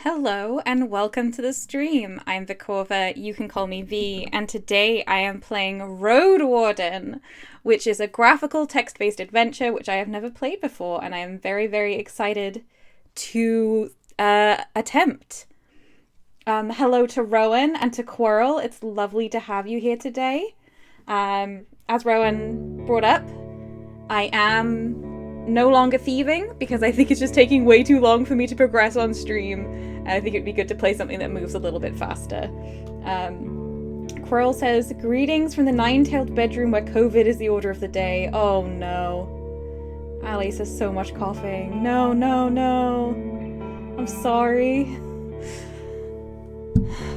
Hello and welcome to the stream. I'm Vikova, you can call me V, and today I am playing Roadwarden, which is a graphical text-based adventure which I have never played before, and I am very, very excited to attempt. Hello to Rowan and to Quirrell, it's lovely to have you here today. As Rowan brought up, I am no longer thieving because I think it's just taking way too long for me to progress on stream. And I think it'd be good to play something that moves a little bit faster. Quirrell says, greetings from the nine-tailed bedroom where COVID is the order of the day. Oh no. Ali says, so much coughing. No, no, no. I'm sorry.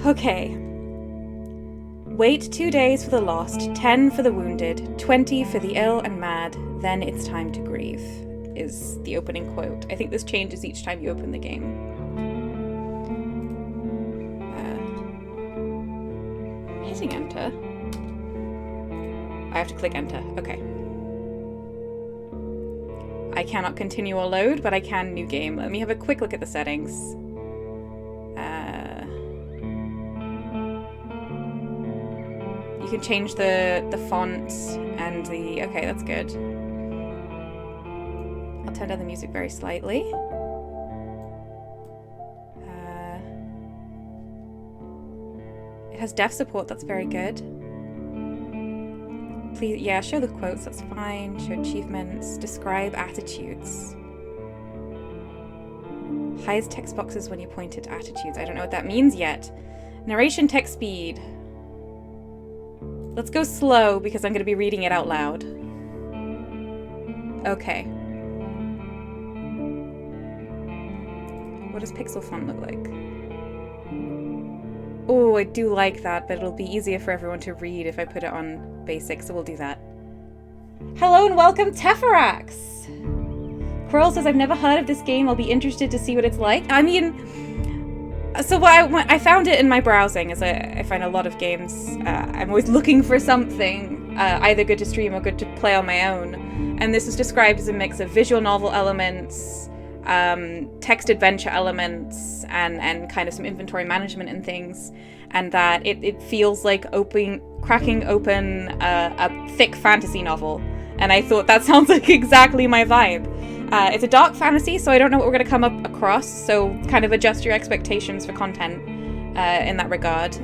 Okay. Wait 2 days for the lost, 10 for the wounded, 20 for the ill and mad, then it's time to grieve, is the opening quote. I think this changes each time you open the game. Hitting enter? I have to click enter, okay. I cannot continue or load, but I can new game. Let me have a quick look at the settings. You can change the font and the... Okay, that's good. I'll turn down the music very slightly. It has deaf support, that's very good. Please, yeah, show the quotes, that's fine. Show achievements. Describe attitudes. Hides text boxes when you point at attitudes. I don't know what that means yet. Narration text speed. Let's go slow because I'm going to be reading it out loud. Okay. What does pixel font look like? Oh, I do like that, but it'll be easier for everyone to read if I put it on basic, so we'll do that. Hello and welcome, Teferax! Quirrell says, I've never heard of this game, I'll be interested to see what it's like. I mean... So I found it in my browsing, as I find a lot of games, I'm always looking for something either good to stream or good to play on my own. And this is described as a mix of visual novel elements, text adventure elements, and kind of some inventory management and things. And that it feels like cracking open a thick fantasy novel. And I thought that sounds like exactly my vibe. It's a dark fantasy, so I don't know what we're going to come up across, so kind of adjust your expectations for content in that regard.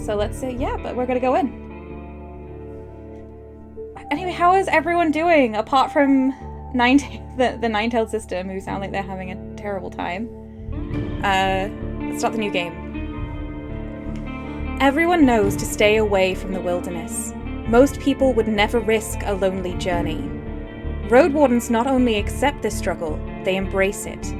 So let's say, yeah, but we're going to go in. Anyway, how is everyone doing, apart from the Nine-Tailed System, who sound like they're having a terrible time? Let's start the new game. Everyone knows to stay away from the wilderness. Most people would never risk a lonely journey. Roadwardens not only accept this struggle, they embrace it.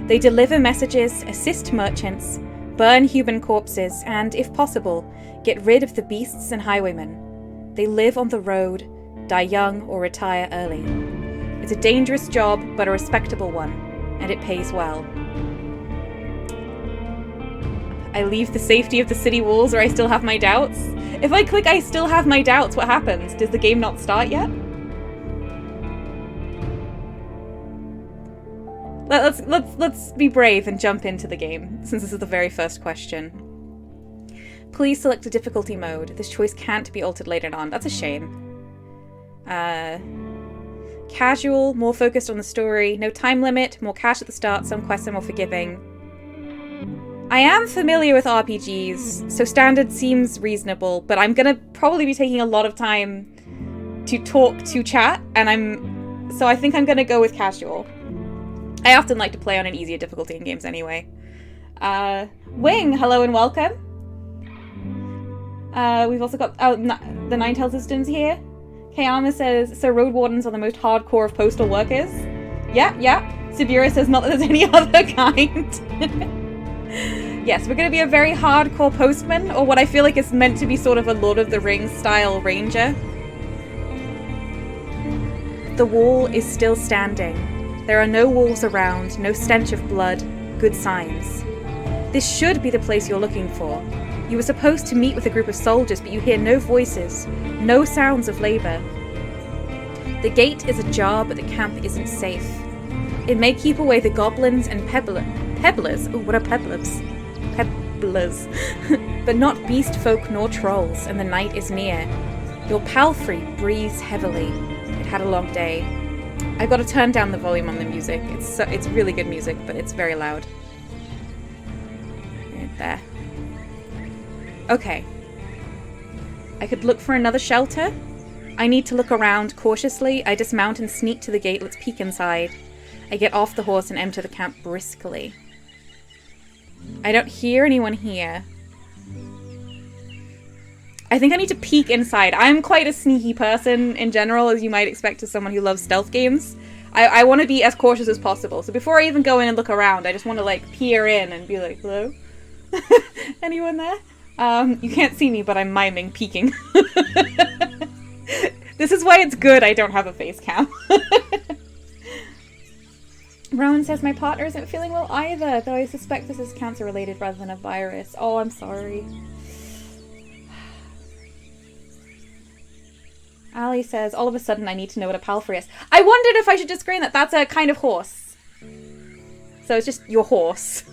They deliver messages, assist merchants, burn human corpses, and, if possible, get rid of the beasts and highwaymen. They live on the road, die young, or retire early. It's a dangerous job, but a respectable one, and it pays well. I leave the safety of the city walls, or I still have my doubts? If I click I still have my doubts, what happens? Does the game not start yet? Let's be brave and jump into the game, since this is the very first question. Please select a difficulty mode. This choice can't be altered later on. That's a shame. Casual, more focused on the story. No time limit, more cash at the start, some quests are more forgiving. I am familiar with RPGs, so standard seems reasonable, but I'm gonna probably be taking a lot of time to talk to chat, and so I think I'm gonna go with casual. I often like to play on an easier difficulty in games anyway. Wing, hello and welcome. We've also got the Nine-Tailed System's here. Kayama says, so Roadwardens are the most hardcore of postal workers? Yeah. Sabira says, not that there's any other kind. Yes, we're going to be a very hardcore postman, or what I feel like is meant to be sort of a Lord of the Rings style ranger. The wall is still standing. There are no walls around, no stench of blood, good signs. This should be the place you're looking for. You were supposed to meet with a group of soldiers, but you hear no voices, no sounds of labor. The gate is ajar, but the camp isn't safe. It may keep away the goblins and Pebblers? Oh, what are pebblers? Pebblers. But not beast folk nor trolls, and the night is near. Your palfrey breathes heavily. It had a long day. I've got to turn down the volume on the music. It's really good music, but it's very loud. Right there. Okay. I could look for another shelter. I need to look around cautiously. I dismount and sneak to the gate. Let's peek inside. I get off the horse and enter the camp briskly. I don't hear anyone here. I think I need to peek inside. I'm quite a sneaky person in general, as you might expect as someone who loves stealth games. I want to be as cautious as possible. So before I even go in and look around, I just want to like peer in and be like, hello? Anyone there? You can't see me, but I'm miming peeking. This is why it's good I don't have a face cam. Rowan says my partner isn't feeling well either, though I suspect this is cancer related rather than a virus. Oh, I'm sorry. Ali says, all of a sudden I need to know what a palfrey is. I wondered if I should just screen that. That's a kind of horse. So it's just your horse.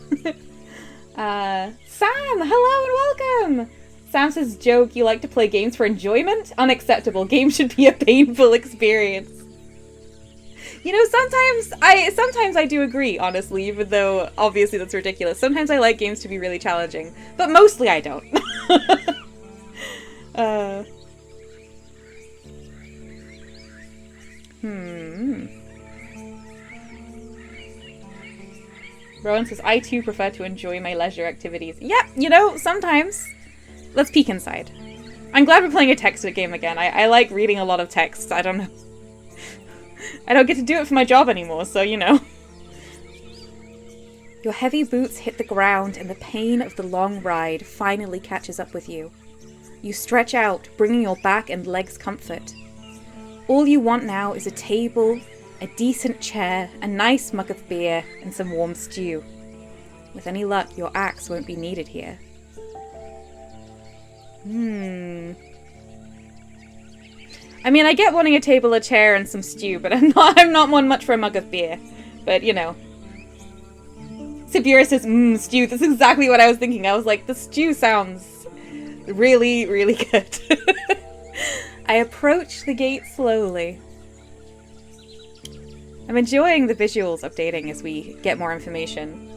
Sam, hello and welcome! Sam says, joke, you like to play games for enjoyment? Unacceptable. Games should be a painful experience. You know, sometimes I do agree, honestly, even though obviously that's ridiculous. Sometimes I like games to be really challenging, but mostly I don't. Rowan says, I too prefer to enjoy my leisure activities. Yeah, you know, sometimes. Let's peek inside. I'm glad we're playing a text game again. I like reading a lot of texts. I don't know. I don't get to do it for my job anymore, so you know. Your heavy boots hit the ground and the pain of the long ride finally catches up with you. You stretch out, bringing your back and legs comfort. All you want now is a table, a decent chair, a nice mug of beer, and some warm stew. With any luck, your axe won't be needed here. I mean, I get wanting a table, a chair, and some stew, but I'm not one much for a mug of beer. But, you know. Sibira says, stew. That's exactly what I was thinking. I was like, the stew sounds really, really good. I approach the gate slowly. I'm enjoying the visuals updating as we get more information.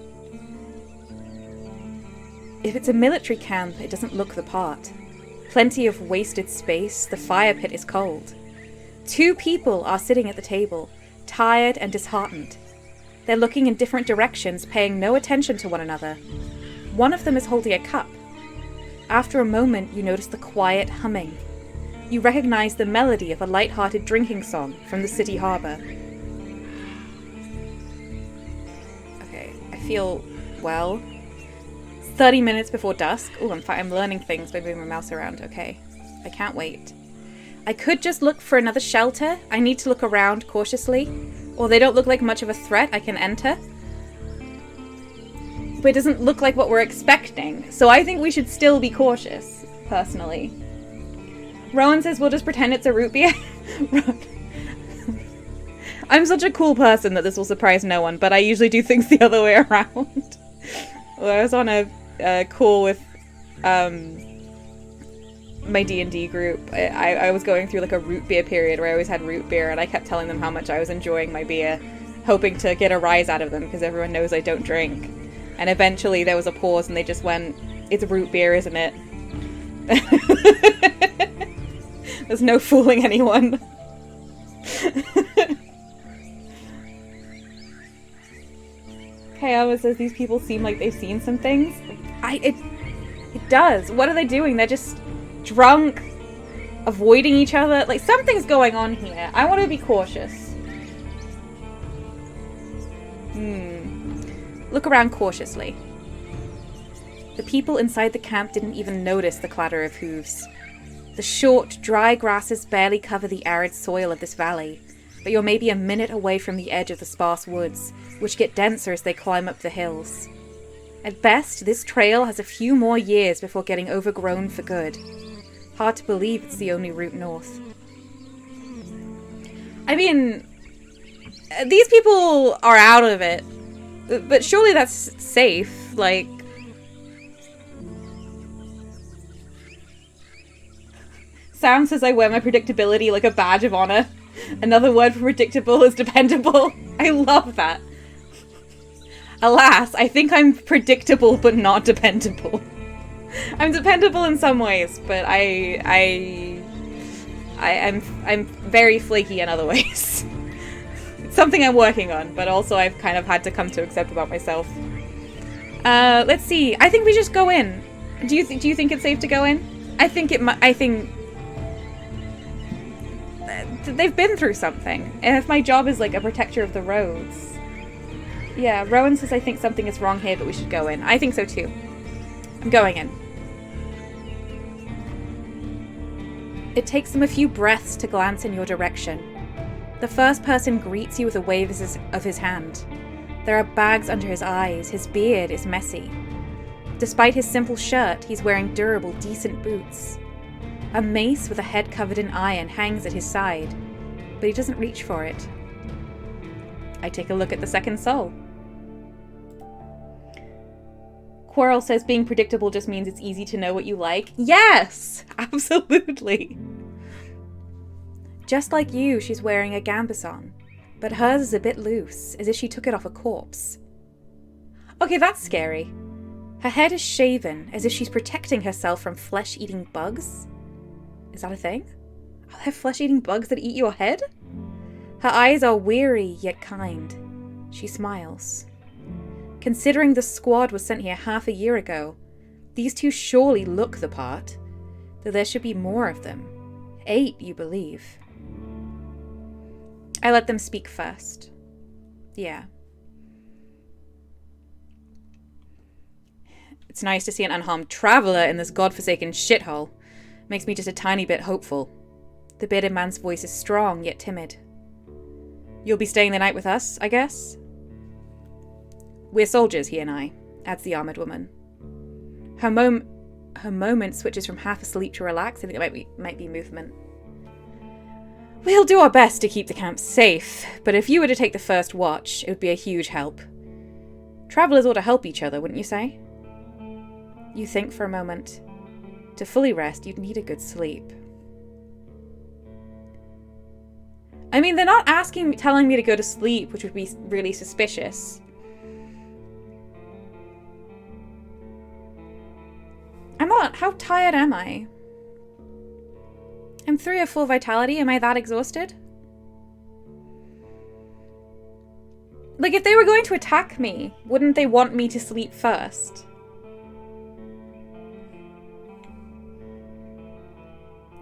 If it's a military camp, it doesn't look the part. Plenty of wasted space, the fire pit is cold. 2 people are sitting at the table, tired and disheartened. They're looking in different directions, paying no attention to one another. One of them is holding a cup. After a moment, you notice the quiet humming. You recognize the melody of a light-hearted drinking song from the city harbour. Okay, I feel well. 30 minutes before dusk. Oh, I'm learning things by moving my mouse around. Okay, I can't wait. I could just look for another shelter. I need to look around cautiously. Or they don't look like much of a threat I can enter. But it doesn't look like what we're expecting. So I think we should still be cautious, personally. Rowan says we'll just pretend it's a root beer. I'm such a cool person that this will surprise no one, but I usually do things the other way around. Well, I was on a call with my D&D group. I was going through like a root beer period where I always had root beer, and I kept telling them how much I was enjoying my beer, hoping to get a rise out of them because everyone knows I don't drink. And eventually there was a pause and they just went, it's root beer, isn't it? There's no fooling anyone. Kayama says these people seem like they've seen some things. It does. What are they doing? They're just drunk, avoiding each other. Like, something's going on here. I want to be cautious. Look around cautiously. The people inside the camp didn't even notice the clatter of hooves. The short, dry grasses barely cover the arid soil of this valley, but you're maybe a minute away from the edge of the sparse woods, which get denser as they climb up the hills. At best, this trail has a few more years before getting overgrown for good. Hard to believe it's the only route north. I mean, these people are out of it. But surely that's safe, like... Sam says I wear my predictability like a badge of honor. Another word for predictable is dependable. I love that. Alas, I think I'm predictable but not dependable. I'm dependable in some ways, but I'm very flaky in other ways. It's something I'm working on, but also I've kind of had to come to accept about myself. Let's see. I think we just go in. Do you think it's safe to go in? I think they've been through something. And if my job is like a protector of the roads. Yeah, Rowan says I think something is wrong here, but we should go in. I think so too. I'm going in. It takes them a few breaths to glance in your direction. The first person greets you with a wave of his hand. There are bags under his eyes. His beard is messy. Despite his simple shirt, he's wearing durable, decent boots. A mace with a head covered in iron hangs at his side, but he doesn't reach for it. I take a look at the second soul. Quarrel says being predictable just means it's easy to know what you like. Yes! Absolutely! Just like you, she's wearing a gambeson, but hers is a bit loose, as if she took it off a corpse. Okay, that's scary. Her head is shaven, as if she's protecting herself from flesh-eating bugs. Is that a thing? Are there flesh-eating bugs that eat your head? Her eyes are weary, yet kind. She smiles. Considering the squad was sent here half a year ago, these two surely look the part, though there should be more of them. 8, you believe. I let them speak first. Yeah. It's nice to see an unharmed traveller in this godforsaken shithole. Makes me just a tiny bit hopeful. The bearded man's voice is strong, yet timid. You'll be staying the night with us, I guess? We're soldiers, he and I, adds the armoured woman. Her moment switches from half asleep to relaxed. I think it might be movement. We'll do our best to keep the camp safe, but if you were to take the first watch, it would be a huge help. Travellers ought to help each other, wouldn't you say? You think for a moment. To fully rest, you'd need a good sleep. I mean, they're not telling me to go to sleep, which would be really suspicious. How tired am I? I'm 3 or 4 vitality. Am I that exhausted? Like, if they were going to attack me, wouldn't they want me to sleep first?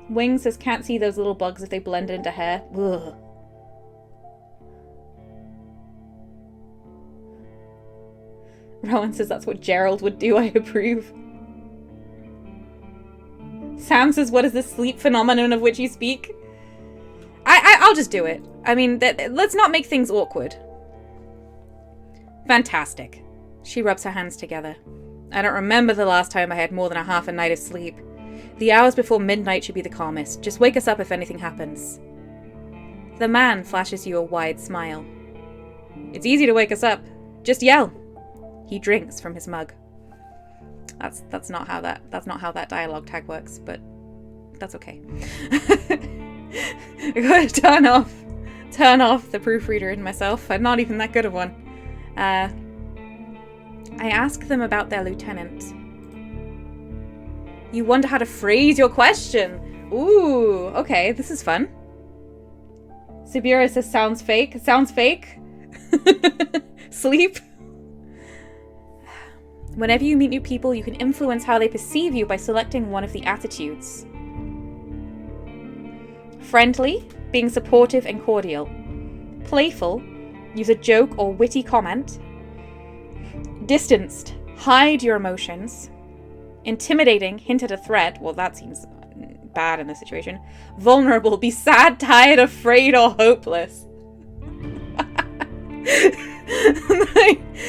Wing says can't see those little bugs if they blend into hair. Ugh. Rowan says that's what Gerald would do. I approve. Sam says, what is this sleep phenomenon of which you speak? I'll just do it. I mean, let's not make things awkward. Fantastic. She rubs her hands together. I don't remember the last time I had more than a half a night of sleep. The hours before midnight should be the calmest. Just wake us up if anything happens. The man flashes you a wide smile. It's easy to wake us up. Just yell. He drinks from his mug. That's not how that dialogue tag works, but that's okay. I gotta turn off the proofreader in myself. I'm not even that good of one. I ask them about their lieutenant. You wonder how to phrase your question. Ooh, okay, this is fun. Sibira says sounds fake. Sounds fake. Sleep. Whenever you meet new people, you can influence how they perceive you by selecting one of the attitudes. Friendly, being supportive and cordial. Playful, use a joke or witty comment. Distanced, hide your emotions. Intimidating, hint at a threat. Well, that seems bad in this situation. Vulnerable, be sad, tired, afraid, or hopeless.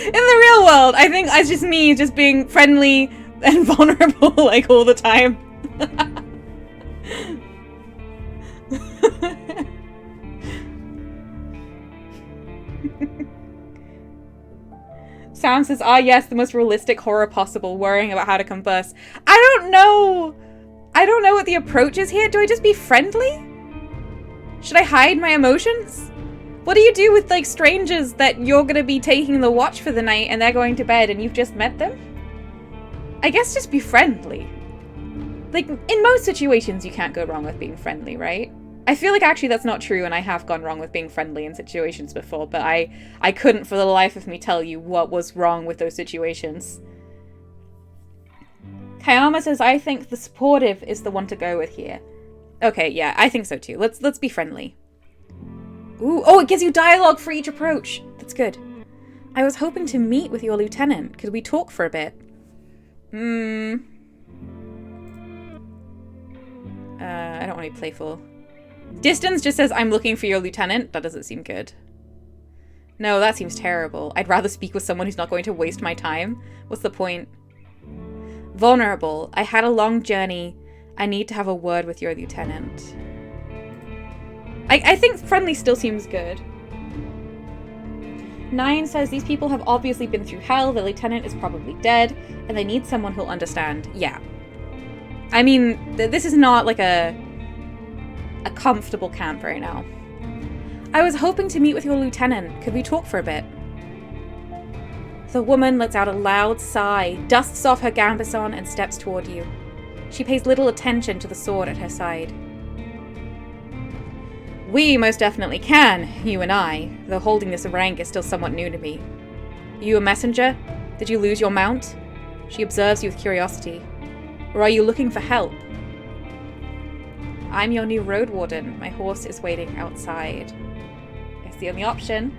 In the real world, I think it's just me just being friendly and vulnerable like all the time. Sam says, ah yes, the most realistic horror possible, worrying about how to converse. I don't know what the approach is here. Do I just be friendly? Should I hide my emotions? What do you do with, like, strangers that you're gonna be taking the watch for the night and they're going to bed and you've just met them? I guess just be friendly. Like, in most situations you can't go wrong with being friendly, right? I feel like actually that's not true, and I have gone wrong with being friendly in situations before, but I couldn't for the life of me tell you what was wrong with those situations. Kayama says, I think the supportive is the one to go with here. Okay, yeah, I think so too. Let's be friendly. Ooh, oh, it gives you dialogue for each approach. That's good. I was hoping to meet with your lieutenant. Could we talk for a bit? I don't want to be playful. Distance just says, I'm looking for your lieutenant. That doesn't seem good. No, that seems terrible. I'd rather speak with someone who's not going to waste my time. What's the point? Vulnerable. I had a long journey. I need to have a word with your lieutenant. I think friendly still seems good. 9 says, these people have obviously been through hell. The lieutenant is probably dead. And they need someone who'll understand. Yeah. I mean, this is not like a comfortable camp right now. I was hoping to meet with your lieutenant. Could we talk for a bit? The woman lets out a loud sigh, dusts off her gambeson, and steps toward you. She pays little attention to the sword at her side. We most definitely can, you and I, though holding this rank is still somewhat new to me. You a messenger? Did you lose your mount? She observes you with curiosity. Or are you looking for help? I'm your new Roadwarden. My horse is waiting outside. It's the only option.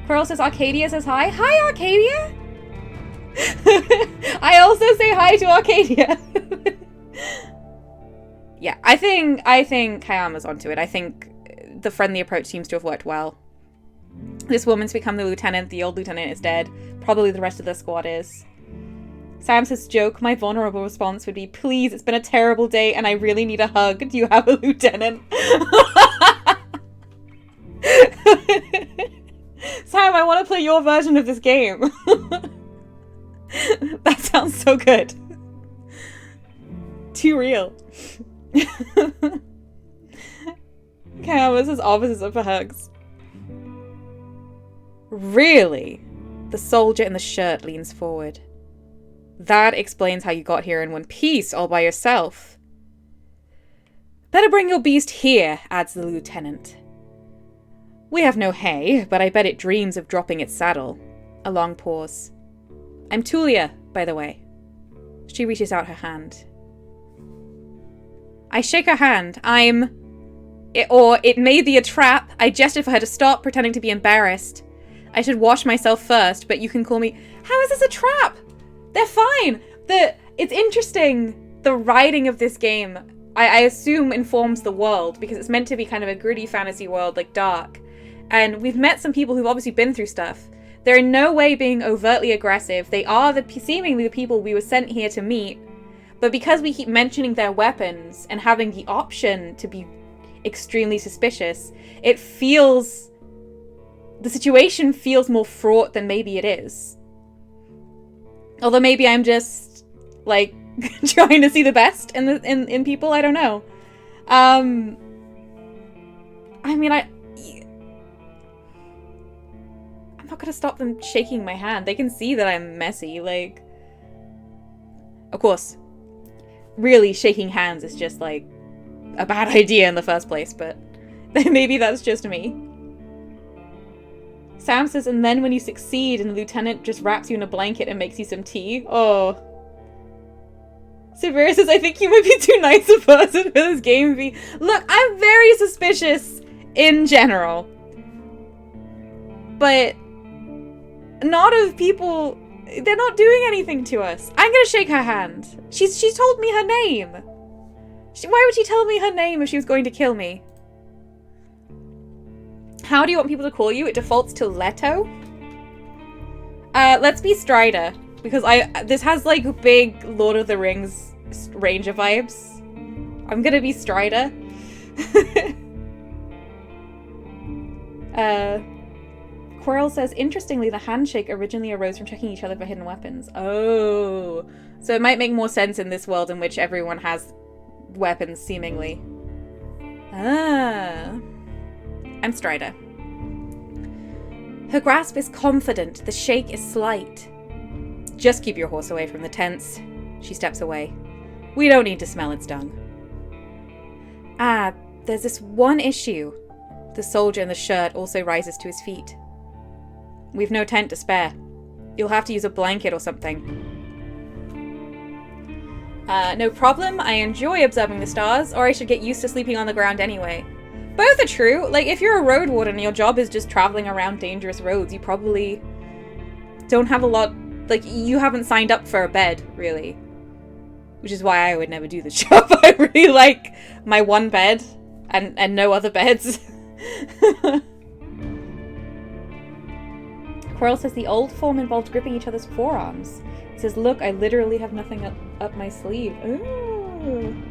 Quirrell says Arcadia says hi. Hi, Arcadia! I also say hi to Arcadia. Yeah, I think Kayama's onto it. I think the friendly approach seems to have worked well. This woman's become the lieutenant. The old lieutenant is dead. Probably the rest of the squad is. Sam says, joke. My vulnerable response would be, please, it's been a terrible day and I really need a hug. Do you have a lieutenant? Sam, I want to play your version of this game. That sounds so good. Too real. Kayama says opposites for hugs. Really? The soldier in the shirt leans forward. That explains how you got here in one piece, all by yourself. Better bring your beast here, adds the lieutenant. We have no hay, but I bet it dreams of dropping its saddle. A long pause. I'm Tulia, by the way. She reaches out her hand. I shake her hand. It may be a trap. I gestured for her to stop pretending to be embarrassed. I should wash myself first, but you can call me... How is this a trap? They're fine. It's interesting. The writing of this game, I assume, informs the world, because it's meant to be kind of a gritty fantasy world, like dark. And we've met some people who've obviously been through stuff. They're in no way being overtly aggressive. They are seemingly the people we were sent here to meet. But because we keep mentioning their weapons and having the option to be extremely suspicious, it feels... The situation feels more fraught than maybe it is. Although maybe I'm just, like, trying to see the best in people. I don't know. I mean, I'm not gonna stop them shaking my hand. They can see that I'm messy. Like, of course, really shaking hands is just like a bad idea in the first place. But maybe that's just me. Sam says, and then when you succeed and the lieutenant just wraps you in a blanket and makes you some tea. Oh. Severa says, I think you might be too nice a person for this game. Look, I'm very suspicious in general. But not of people... They're not doing anything to us. I'm gonna shake her hand. She told me her name. Why would she tell me her name if she was going to kill me? How do you want people to call you? It defaults to Leto. Let's be Strider. Because this has like big Lord of the Rings Ranger vibes. I'm gonna be Quirrell says, interestingly, the handshake originally arose from checking each other for hidden weapons. Oh. So it might make more sense in this world in which everyone has weapons, seemingly. Ah. I'm Strider. Her grasp is confident. The shake is slight. Just keep your horse away from the tents. She steps away. We don't need to smell its dung. Ah, there's this one issue. The soldier in the shirt also rises to his feet. We've no tent to spare. You'll have to use a blanket or something. No problem. I enjoy observing the stars, or I should get used to sleeping on the ground anyway. Both are true. Like, if you're a road warden and your job is just traveling around dangerous roads, you probably don't have a lot... Like, you haven't signed up for a bed, really. Which is why I would never do this job. I really like my one bed and no other beds. Quirrell says the old form involved gripping each other's forearms. He says, look, I literally have nothing up my sleeve. Ooh.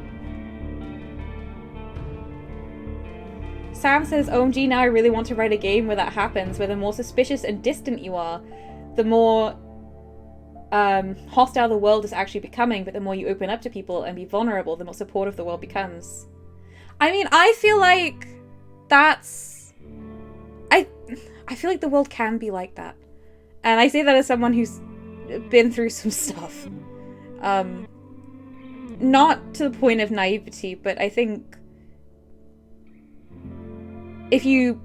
Sam says, OMG, now I really want to write a game where that happens, where the more suspicious and distant you are, the more hostile the world is actually becoming, but the more you open up to people and be vulnerable, the more supportive the world becomes. I mean, I feel like that's... I feel like the world can be like that. And I say that as someone who's been through some stuff. Not to the point of naivety, but I think if you're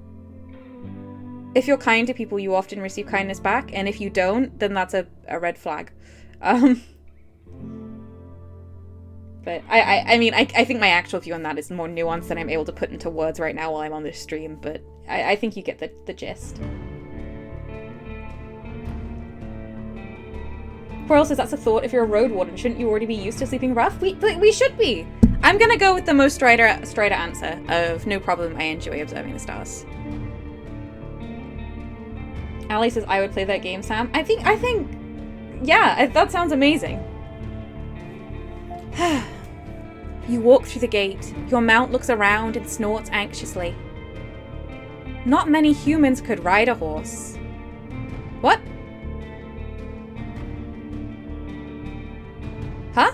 kind to people, you often receive kindness back, and if you don't, then that's a red flag. But I mean, I think my actual view on that is more nuanced than I'm able to put into words right now while I'm on this stream, but I think you get the gist. Quirrell says, that's a thought. If you're a road warden, shouldn't you already be used to sleeping rough? We should be. I'm gonna go with the most Strider answer of no problem, I enjoy observing the stars. Ali says, I would play that game, Sam. I think, yeah, that sounds amazing. You walk through the gate. Your mount looks around and snorts anxiously. Not many humans could ride a horse. What? Huh?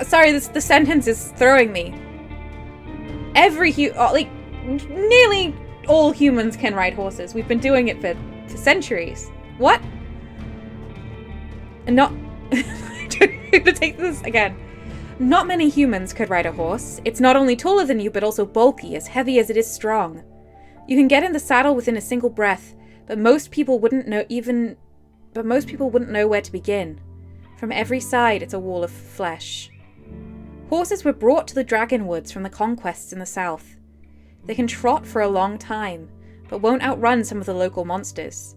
Sorry, the sentence is throwing me. Nearly all humans can ride horses. We've been doing it for centuries. What? Not... I'm going to take this again. Not many humans could ride a horse. It's not only taller than you, but also bulky, as heavy as it is strong. You can get in the saddle within a single breath, but most people wouldn't know where to begin. From every side, it's a wall of flesh. Horses were brought to the Dragonwoods from the conquests in the south. They can trot for a long time, but won't outrun some of the local monsters.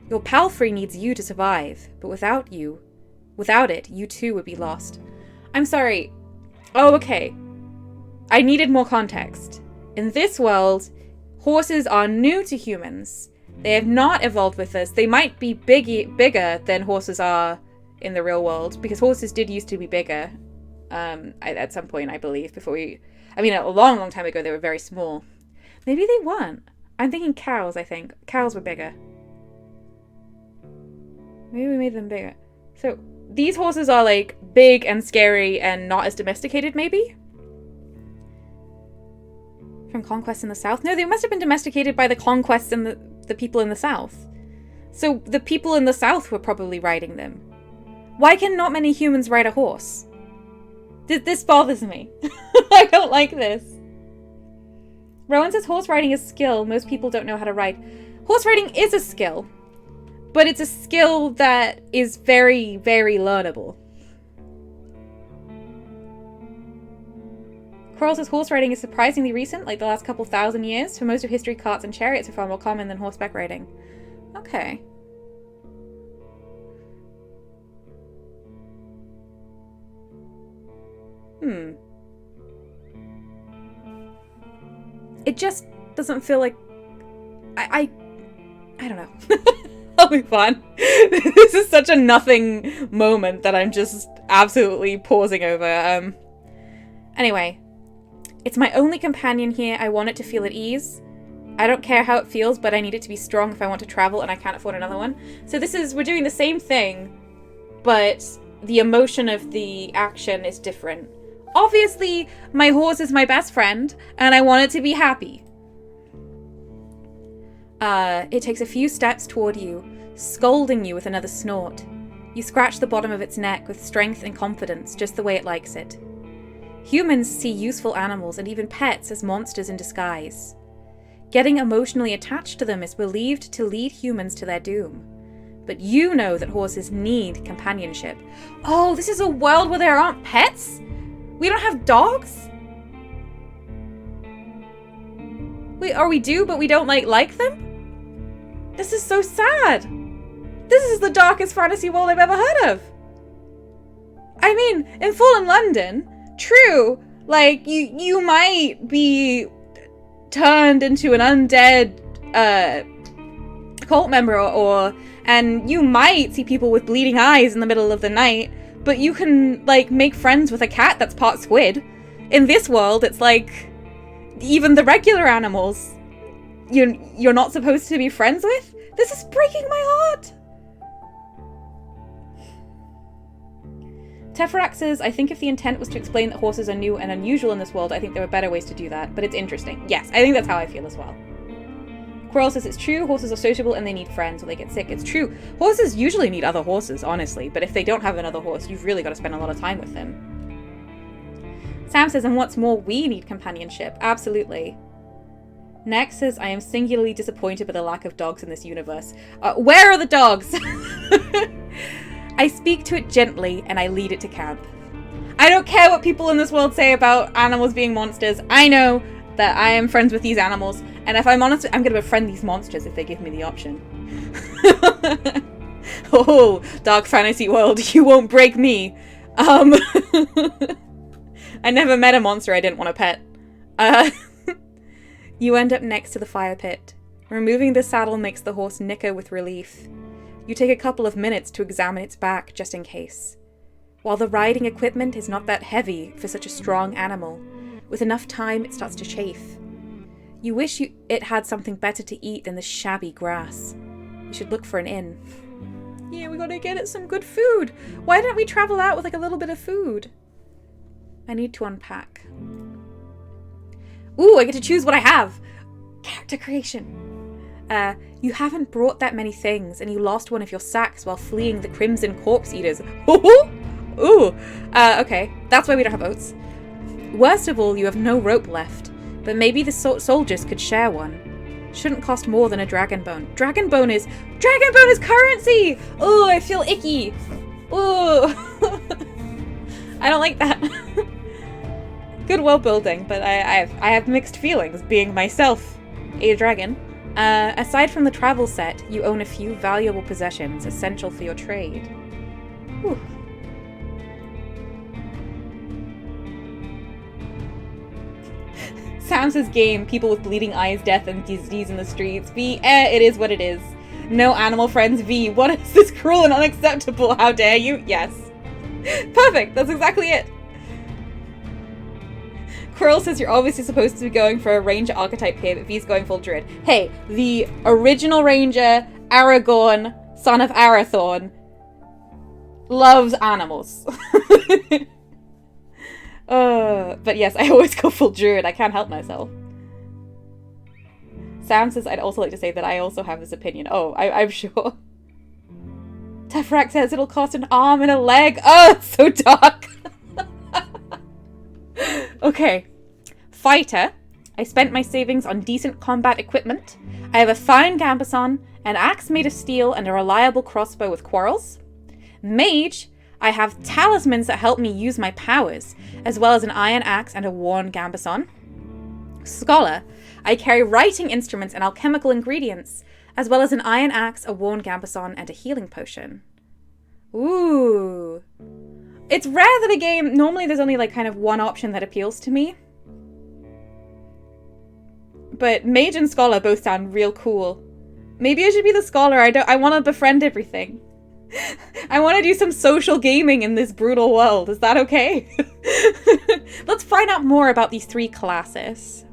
Your palfrey needs you to survive, but without it, you too would be lost. I'm sorry. Oh, okay. I needed more context. In this world, horses are new to humans. They have not evolved with us. They might be bigger than horses are in the real world, because horses did used to be bigger at some point, I believe, a long, long time ago, they were very small. Maybe they weren't. I'm thinking cows, I think. Cows were bigger. Maybe we made them bigger. So, these horses are, like, big and scary and not as domesticated, maybe? From conquests in the south? No, they must have been domesticated by the conquests and the people in the south. So, the people in the south were probably riding them. Why can not many humans ride a horse? This bothers me. I don't like this. Rowan says horse riding is skill. Most people don't know how to ride. Horse riding is a skill. But it's a skill that is very, very learnable. Quirrell says horse riding is surprisingly recent, like the last couple thousand years. For most of history, carts and chariots are far more common than horseback riding. Okay. It just doesn't feel like... I don't know. I'll move on. This is such a nothing moment that I'm just absolutely pausing over. Anyway. It's my only companion here. I want it to feel at ease. I don't care how it feels, but I need it to be strong if I want to travel and I can't afford another one. So we're doing the same thing, but the emotion of the action is different. Obviously, my horse is my best friend, and I want it to be happy. It takes a few steps toward you, scolding you with another snort. You scratch the bottom of its neck with strength and confidence, just the way it likes it. Humans see useful animals and even pets as monsters in disguise. Getting emotionally attached to them is believed to lead humans to their doom. But you know that horses need companionship. Oh, this is a world where there aren't pets? We don't have dogs? We do, but we don't like them? This is so sad. This is the darkest fantasy world I've ever heard of. I mean, in Fallen London, true, you might be turned into an undead cult member and you might see people with bleeding eyes in the middle of the night, but you can make friends with a cat that's part squid. In this world, it's even the regular animals you're not supposed to be friends with? This is breaking my heart. Teferac says, I think if the intent was to explain that horses are new and unusual in this world, I think there were better ways to do that, but it's interesting. Yes, I think that's how I feel as well. Quirrell says it's true, horses are sociable and they need friends when they get sick. It's true. Horses usually need other horses, honestly, but if they don't have another horse, you've really got to spend a lot of time with them. Sam says, and what's more, we need companionship. Absolutely. Next says, I am singularly disappointed by the lack of dogs in this universe. Where are the dogs? I speak to it gently and I lead it to camp. I don't care what people in this world say about animals being monsters. I know that I am friends with these animals, and if I'm honest, I'm going to befriend these monsters if they give me the option. Oh, dark fantasy world, you won't break me. I never met a monster I didn't want to pet. You end up next to the fire pit. Removing the saddle makes the horse nicker with relief. You take a couple of minutes to examine its back just in case. While the riding equipment is not that heavy for such a strong animal, with enough time it starts to chafe. You wish it had something better to eat than the shabby grass. You should look for an inn. Yeah, we gotta get it some good food. Why don't we travel out with a little bit of food? I need to unpack. Ooh, I get to choose what I have. Character creation. You haven't brought that many things, and you lost one of your sacks while fleeing the Crimson Corpse Eaters. Ooh. Okay. That's why we don't have oats. Worst of all, you have no rope left, but maybe the soldiers could share one. Shouldn't cost more than a dragon bone. Dragon bone is currency! Ooh, I feel icky. Ooh. I don't like that. Good world building, but I have mixed feelings, being myself a dragon. Aside from the travel set, you own a few valuable possessions essential for your trade. Whew. Sam's game, people with bleeding eyes, death, and disease in the streets. V, it is what it is. No animal friends. V, what is this cruel and unacceptable? How dare you? Yes. Perfect, that's exactly it. Quirrell says you're obviously supposed to be going for a ranger archetype here, but V's going full druid. Hey, the original ranger, Aragorn, son of Arathorn, loves animals. But yes, I always go full druid. I can't help myself. Sam says I'd also like to say that I also have this opinion. Oh, I'm sure. Teferac says it'll cost an arm and a leg. Oh, it's so dark. Okay. Fighter. I spent my savings on decent combat equipment. I have a fine gambeson, an axe made of steel, and a reliable crossbow with quarrels. Mage. I have talismans that help me use my powers, as well as an iron axe and a worn gambeson. Scholar. I carry writing instruments and alchemical ingredients, as well as an iron axe, a worn gambeson, and a healing potion. Ooh. It's rare that a game... Normally there's only kind of one option that appeals to me. But Mage and Scholar both sound real cool. Maybe I should be the Scholar. I want to befriend everything. I want to do some social gaming in this brutal world. Is that okay? Let's find out more about these three classes.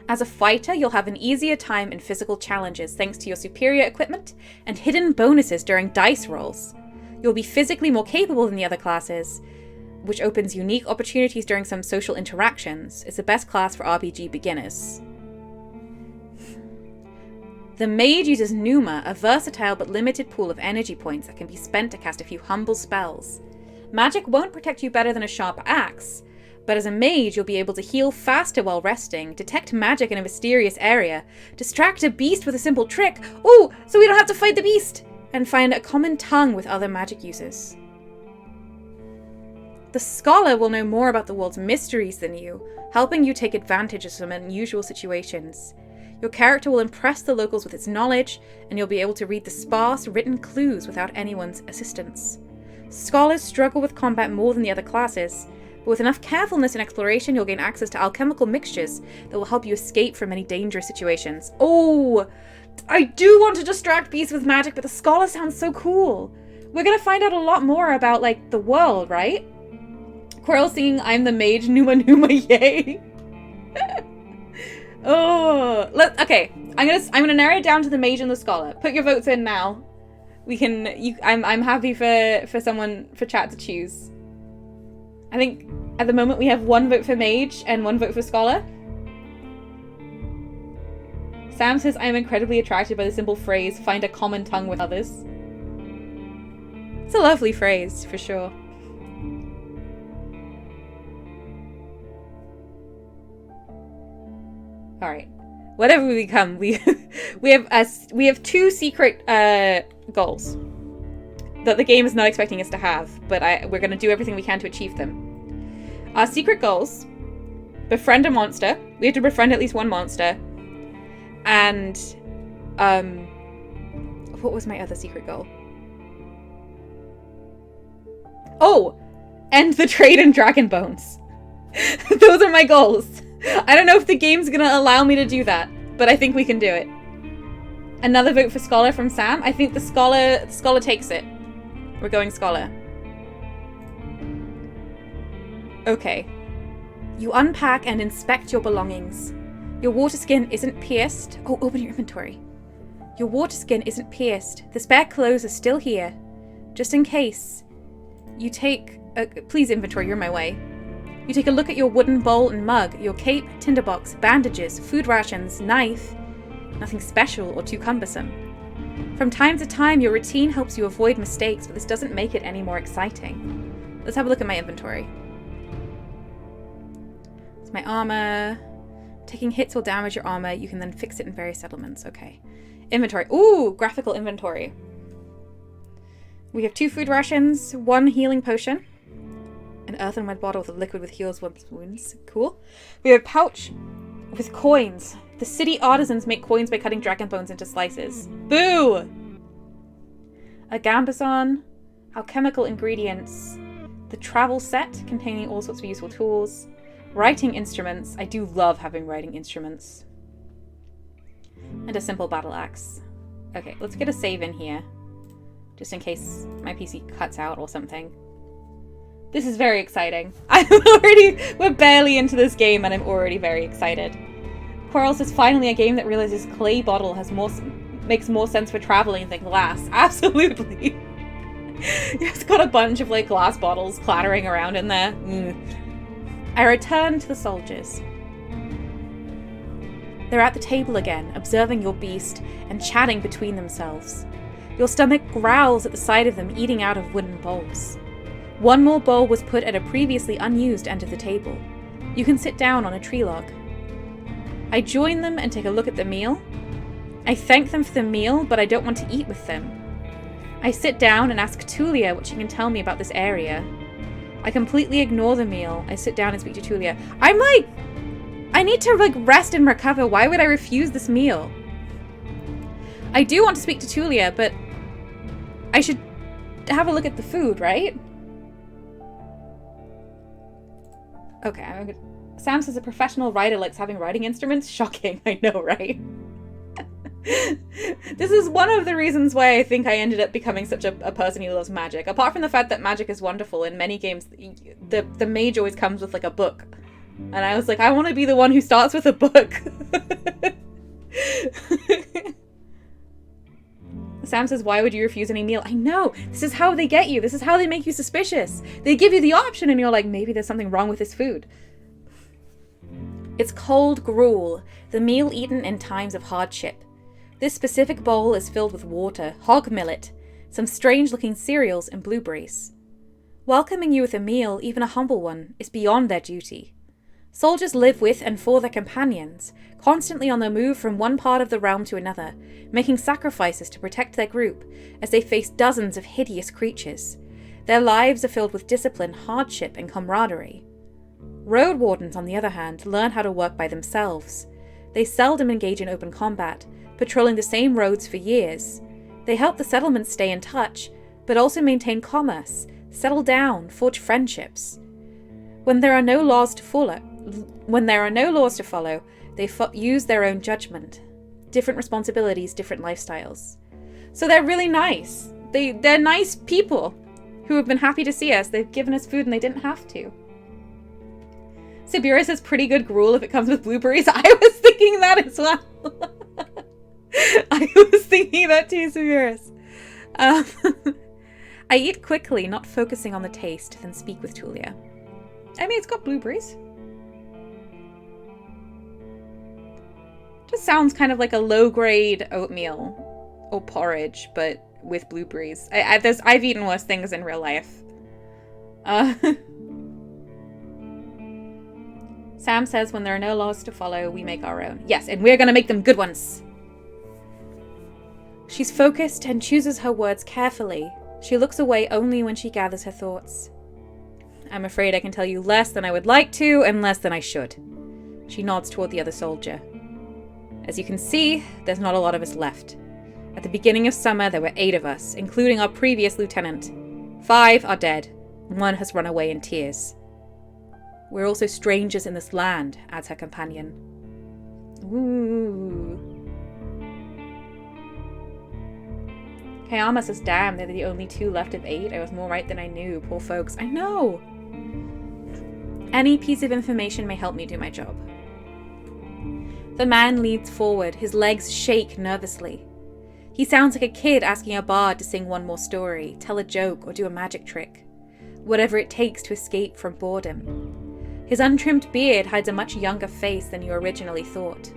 As a fighter, you'll have an easier time in physical challenges thanks to your superior equipment and hidden bonuses during dice rolls. You'll be physically more capable than the other classes, which opens unique opportunities during some social interactions. It's the best class for RPG beginners. The Mage uses Pneuma, a versatile but limited pool of energy points that can be spent to cast a few humble spells. Magic won't protect you better than a sharp axe, but as a mage you'll be able to heal faster while resting, detect magic in a mysterious area, distract a beast with a simple trick, ooh, so we don't have to fight the beast, and find a common tongue with other magic users. The Scholar will know more about the world's mysteries than you, helping you take advantage of some unusual situations. Your character will impress the locals with its knowledge, and you'll be able to read the sparse written clues without anyone's assistance. Scholars struggle with combat more than the other classes, but with enough carefulness and exploration you'll gain access to alchemical mixtures that will help you escape from many dangerous situations. Oh! I do want to distract beasts with magic, but the Scholar sounds so cool! We're gonna find out a lot more about, like, the world, right? Quirrell singing I'm the Mage, Numa Numa, yay! Oh, okay. I'm gonna narrow it down to the Mage and the Scholar. Put your votes in now. I'm happy for someone, for chat to choose. I think at the moment we have 1 vote for Mage and 1 vote for Scholar. Sam says I am incredibly attracted by the simple phrase, find a common tongue with others. It's a lovely phrase, for sure. Alright. Whatever we become, we have 2 secret goals that the game is not expecting us to have, but we're going to do everything we can to achieve them. Our secret goals: befriend a monster. We have to befriend at least 1 monster. And what was my other secret goal? Oh, end the trade in dragon bones. Those are my goals. I don't know if the game's gonna allow me to do that, but I think we can do it. Another vote for Scholar from Sam. I think the Scholar takes it. We're going Scholar. Okay. You unpack and inspect your belongings. Your water skin isn't pierced. Oh, open your inventory. Your water skin isn't pierced. The spare clothes are still here. Just in case. You take... please, inventory, you're in my way. You take a look at your wooden bowl and mug, your cape, tinderbox, bandages, food rations, knife. Nothing special or too cumbersome. From time to time, your routine helps you avoid mistakes, but this doesn't make it any more exciting. Let's have a look at my inventory. It's my armor. Taking hits will damage your armor. You can then fix it in various settlements. Okay. Inventory. Ooh, graphical inventory. We have 2 food rations, 1 healing potion. An earthenware bottle with a liquid with heals one's wounds. Cool. We have a pouch with coins. The city artisans make coins by cutting dragon bones into slices. Boo! A gambeson. Alchemical ingredients. The travel set containing all sorts of useful tools. Writing instruments. I do love having writing instruments. And a simple battle axe. Okay, let's get a save in here. Just in case my PC cuts out or something. This is very exciting. We're barely into this game and I'm already very excited. Quirrell says finally a game that realizes clay bottle makes more sense for traveling than glass. Absolutely. It's got a bunch of like glass bottles clattering around in there. I return to the soldiers. They're at the table again, observing your beast and chatting between themselves. Your stomach growls at the sight of them eating out of wooden bowls. 1 more bowl was put at a previously unused end of the table. You can sit down on a tree log. I join them and take a look at the meal. I thank them for the meal, but I don't want to eat with them. I sit down and ask Tulia what she can tell me about this area. I completely ignore the meal. I sit down and speak to Tulia. I'm like, I need to like rest and recover. Why would I refuse this meal? I do want to speak to Tulia, but I should have a look at the food, right? Okay, Sam says a professional writer likes having writing instruments. Shocking, I know, right? This is one of the reasons why I think I ended up becoming such a person who loves magic. Apart from the fact that magic is wonderful, in many games, the mage always comes with like a book And I was like, I want to be the one who starts with a book. Sam says, why would you refuse any meal? I know. This is how they get you. This is how they make you suspicious. They give you the option and you're like, maybe there's something wrong with this food. It's cold gruel, the meal eaten in times of hardship. This specific bowl is filled with water, hog millet, some strange-looking cereals, and blueberries. Welcoming you with a meal, even a humble one, is beyond their duty. Soldiers live with and for their companions, constantly on the move from one part of the realm to another, making sacrifices to protect their group as they face dozens of hideous creatures. Their lives are filled with discipline, hardship, and camaraderie. Roadwardens, on the other hand, learn how to work by themselves. They seldom engage in open combat, patrolling the same roads for years. They help the settlements stay in touch, but also maintain commerce, settle down, forge friendships. When there are no laws to follow, they use their own judgment. Different responsibilities, different lifestyles. So they're really nice. They're nice people who have been happy to see us. They've given us food and they didn't have to. Sabira says pretty good gruel if it comes with blueberries. I was thinking that as well. I was thinking that too, Sabira. I eat quickly, not focusing on the taste, then speak with Tulia. I mean, it's got blueberries. Just sounds kind of like a low-grade oatmeal or porridge, but with blueberries. I've eaten worse things in real life. Sam says, when there are no laws to follow, we make our own. Yes, and we're going to make them good ones. She's focused and chooses her words carefully. She looks away only when she gathers her thoughts. I'm afraid I can tell you less than I would like to, and less than I should. She nods toward the other soldier. As you can see, there's not a lot of us left. At the beginning of summer, there were 8 of us, including our previous lieutenant. 5 are dead. 1 has run away in tears. We're also strangers in this land, adds her companion. Ooh. Kayama says, damn, they're the only 2 left of 8. I was more right than I knew. Poor folks. I know! Any piece of information may help me do my job. The man leans forward. His legs shake nervously. He sounds like a kid asking a bard to sing one more story, tell a joke, or do a magic trick. Whatever it takes to escape from boredom. His untrimmed beard hides a much younger face than you originally thought.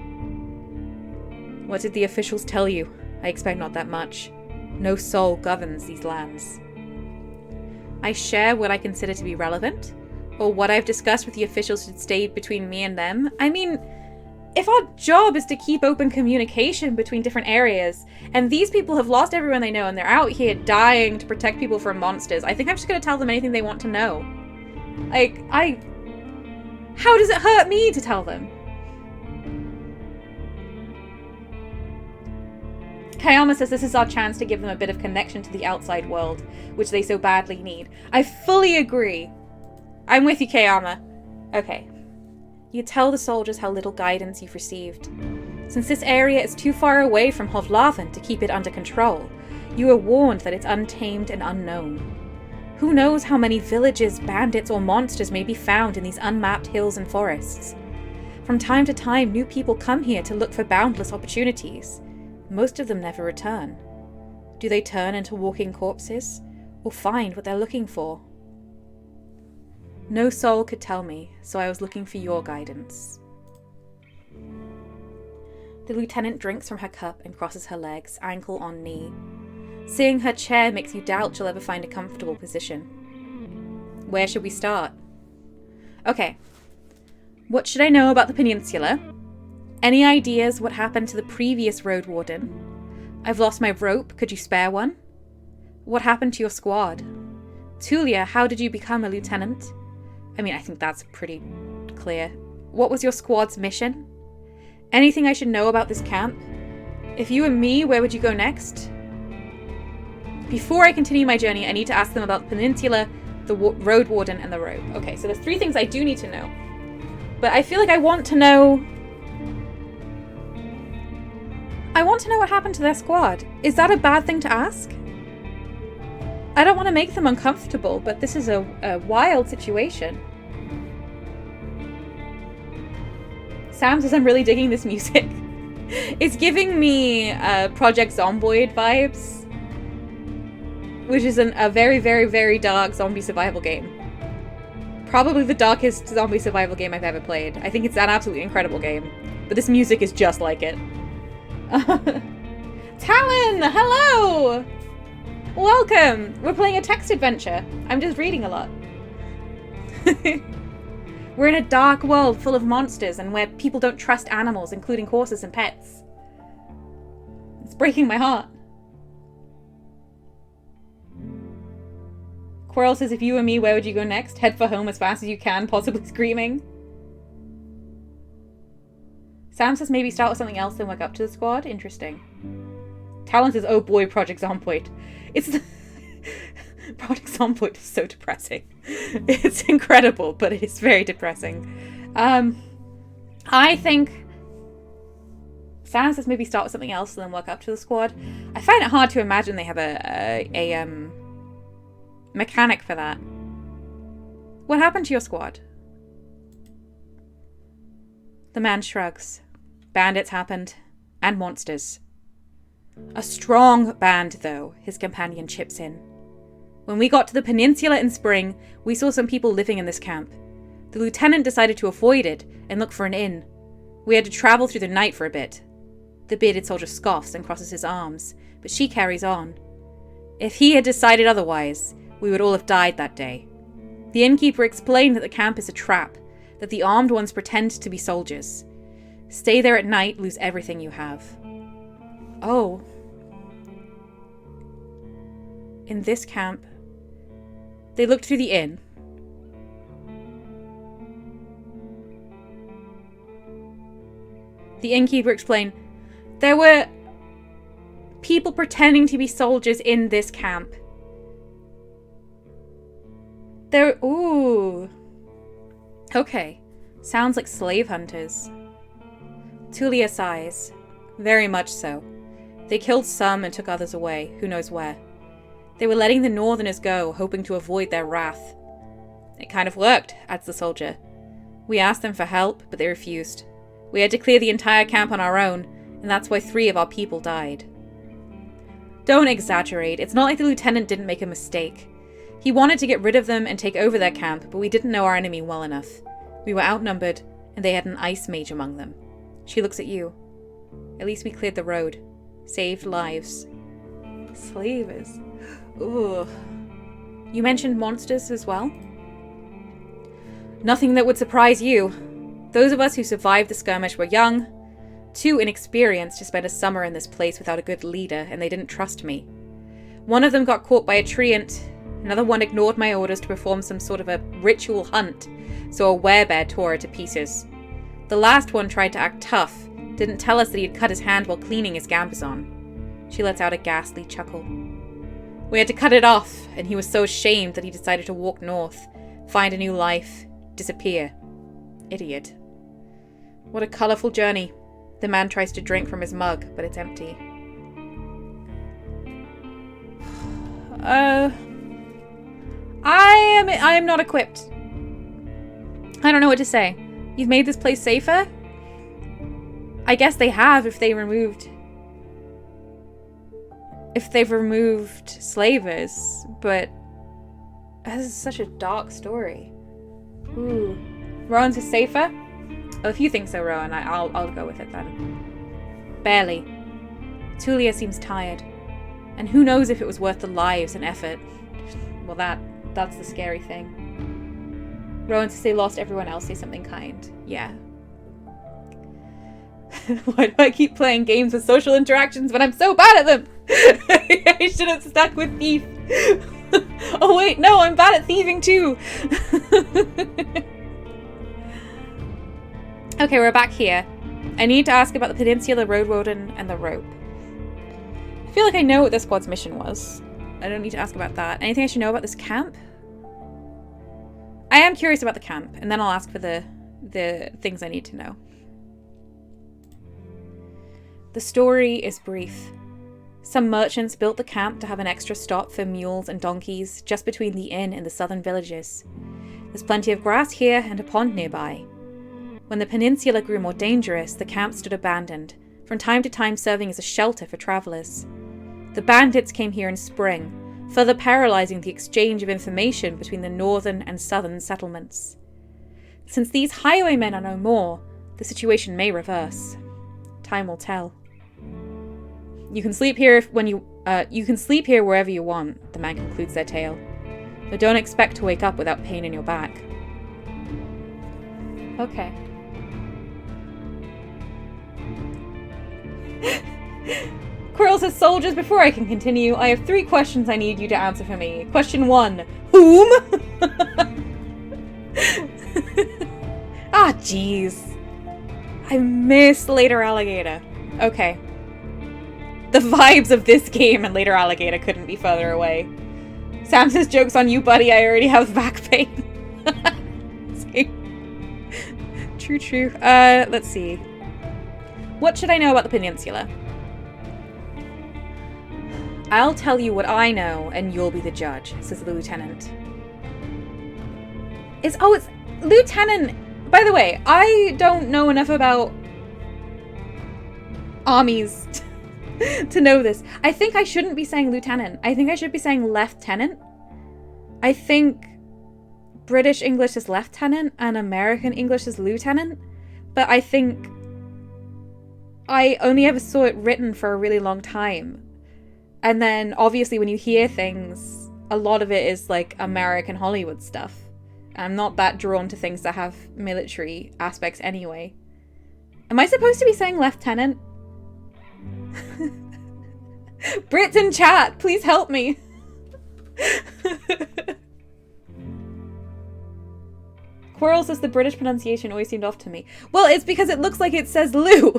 What did the officials tell you? I expect not that much. No soul governs these lands. I share what I consider to be relevant, or what I've discussed with the officials should stay between me and them. I mean, if our job is to keep open communication between different areas, and these people have lost everyone they know and they're out here dying to protect people from monsters, I think I'm just going to tell them anything they want to know. How does it hurt me to tell them? Kayama says this is our chance to give them a bit of connection to the outside world, which they so badly need. I fully agree. I'm with you, Kayama. Okay. You tell the soldiers how little guidance you've received. Since this area is too far away from Hovlaven to keep it under control, you are warned that it's untamed and unknown. Who knows how many villages, bandits, or monsters may be found in these unmapped hills and forests. From time to time, new people come here to look for boundless opportunities. Most of them never return. Do they turn into walking corpses, or find what they're looking for? No soul could tell me, so I was looking for your guidance. The lieutenant drinks from her cup and crosses her legs, ankle on knee. Seeing her chair makes you doubt she'll ever find a comfortable position. Where should we start? Okay. What should I know about the peninsula? Any ideas what happened to the previous Roadwarden? I've lost my rope, could you spare one? What happened to your squad? Tulia, how did you become a lieutenant? I mean, I think that's pretty clear. What was your squad's mission? Anything I should know about this camp? If you were me, where would you go next? Before I continue my journey, I need to ask them about the peninsula, the Roadwarden, and the rope. Okay, so there's 3 things I do need to know. But I feel like I want to know what happened to their squad. Is that a bad thing to ask? I don't want to make them uncomfortable, but this is a wild situation. Sam says I'm really digging this music. It's giving me Project Zomboid vibes, which is a very, very, very dark zombie survival game. Probably the darkest zombie survival game I've ever played. I think it's an absolutely incredible game, but this music is just like it. Talon, hello! Welcome! We're playing a text adventure. I'm just reading a lot. We're in a dark world full of monsters and where people don't trust animals, including horses and pets. It's breaking my heart. Quirrell says, if you were me, where would you go next? Head for home as fast as you can, possibly screaming. Sam says maybe start with something else, then work up to the squad. Interesting. Talon says, oh boy, Project Zomboid. It's the... Project Zomboid is so depressing. It's incredible, but it's very depressing. I think Sam says maybe start with something else and then work up to the squad. I find it hard to imagine they have a mechanic for that. What happened to your squad? The man shrugs. Bandits happened. And monsters. A strong band, though, his companion chips in. When we got to the peninsula in spring, we saw some people living in this camp. The lieutenant decided to avoid it and look for an inn. We had to travel through the night for a bit. The bearded soldier scoffs and crosses his arms, but she carries on. If he had decided otherwise, we would all have died that day. The innkeeper explained that the camp is a trap, that the armed ones pretend to be soldiers. Stay there at night, lose everything you have. Oh. In this camp, they looked through the inn. The innkeeper explained, there were people pretending to be soldiers in this camp. Ooh. Okay. Sounds like slave hunters. Tulia sighs. Very much so. They killed some and took others away, who knows where. They were letting the northerners go, hoping to avoid their wrath. It kind of worked, adds the soldier. We asked them for help, but they refused. We had to clear the entire camp on our own, and that's why 3 of our people died. Don't exaggerate. It's not like the lieutenant didn't make a mistake. He wanted to get rid of them and take over their camp, but we didn't know our enemy well enough. We were outnumbered, and they had an ice mage among them. She looks at you. At least we cleared the road. Saved lives. Slavers. Ooh. You mentioned monsters as well? Nothing that would surprise you. Those of us who survived the skirmish were young, too inexperienced to spend a summer in this place without a good leader, and they didn't trust me. One of them got caught by a treant. Another one ignored my orders to perform some sort of a ritual hunt, so a werebear tore her to pieces. The last one tried to act tough, didn't tell us that he had cut his hand while cleaning his gambazon. She lets out a ghastly chuckle. We had to cut it off, and he was so ashamed that he decided to walk north, find a new life, disappear. Idiot. What a colourful journey. The man tries to drink from his mug, but it's empty. I am not equipped. I don't know what to say. You've made this place safer? I guess they have if they've removed slavers, but this is such a dark story. Ooh. Rowan's is safer? Oh, if you think so, Rowan, I'll go with it then. Barely. Tulia seems tired. And who knows if it was worth the lives and effort. Well, that's the scary thing. Rowan says they lost everyone else, say something kind. Yeah. Why do I keep playing games with social interactions when I'm so bad at them? I should have stuck with thief. Oh wait, no, I'm bad at thieving too. Okay, we're back here. I need to ask about the Peninsula, Roadwarden, and the rope. I feel like I know what the squad's mission was. I don't need to ask about that. Anything I should know about this camp? I am curious about the camp, and then I'll ask for the things I need to know. The story is brief. Some merchants built the camp to have an extra stop for mules and donkeys just between the inn and the southern villages. There's plenty of grass here and a pond nearby. When the peninsula grew more dangerous, the camp stood abandoned, from time to time serving as a shelter for travelers. The bandits came here in spring, further paralyzing the exchange of information between the northern and southern settlements. Since these highwaymen are no more, the situation may reverse. Time will tell. You can sleep here wherever you want, the man concludes their tale. But don't expect to wake up without pain in your back. Okay. Quirrell says, soldiers, before I can continue, I have 3 questions I need you to answer for me. Question 1. Whom? Ah, jeez. I miss Later Alligator. Okay. The vibes of this game and Later Alligator couldn't be further away. Sam says, joke's on you, buddy. I already have back pain. True. Let's see. What should I know about the peninsula? I'll tell you what I know, and you'll be the judge, says the lieutenant. It's Lieutenant. By the way, I don't know enough about armies to know this. I think I shouldn't be saying lieutenant. I think I should be saying lieutenant. I think British English is lieutenant and American English is lieutenant. But I think I only ever saw it written for a really long time. And then obviously when you hear things, a lot of it is like American Hollywood stuff. I'm not that drawn to things that have military aspects anyway. Am I supposed to be saying lieutenant? Brits in chat, please help me. Quirrell says the British pronunciation always seemed off to me. Well, it's because it looks like it says Lou.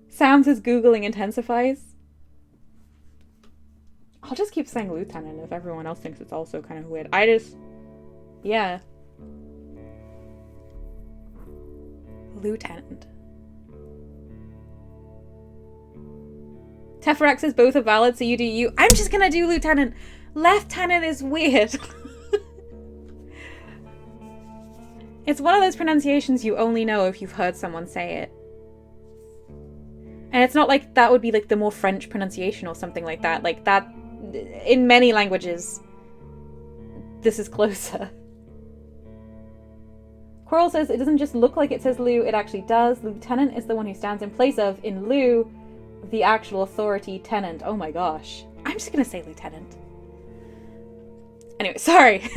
Sam says Googling intensifies. I'll just keep saying lieutenant if everyone else thinks it's also kind of weird. Yeah. Lieutenant. Teferax says both are valid, so you do you. I'm just gonna do lieutenant. Lieutenant is weird. It's one of those pronunciations you only know if you've heard someone say it. And it's not like that would be like the more French pronunciation or something like that. Like that, in many languages, this is closer. Quirrell says it doesn't just look like it says Lou, it actually does. Lieutenant is the one who stands in place of, in lieu, the actual authority tenant. Oh my gosh. I'm just gonna say lieutenant. Anyway, sorry.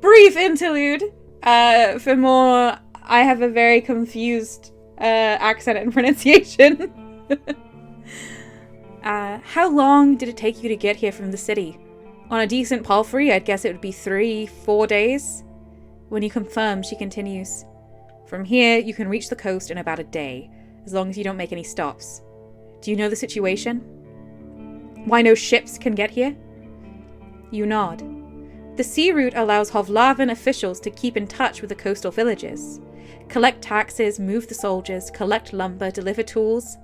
Brief interlude. For more, I have a very confused accent and pronunciation. How long did it take you to get here from the city? On a decent palfrey, I'd guess it would be 3-4 days. When you confirm, she continues. From here, you can reach the coast in about a day, as long as you don't make any stops. Do you know the situation? Why no ships can get here? You nod. The sea route allows Hovlaven officials to keep in touch with the coastal villages. Collect taxes, move the soldiers, collect lumber, deliver tools.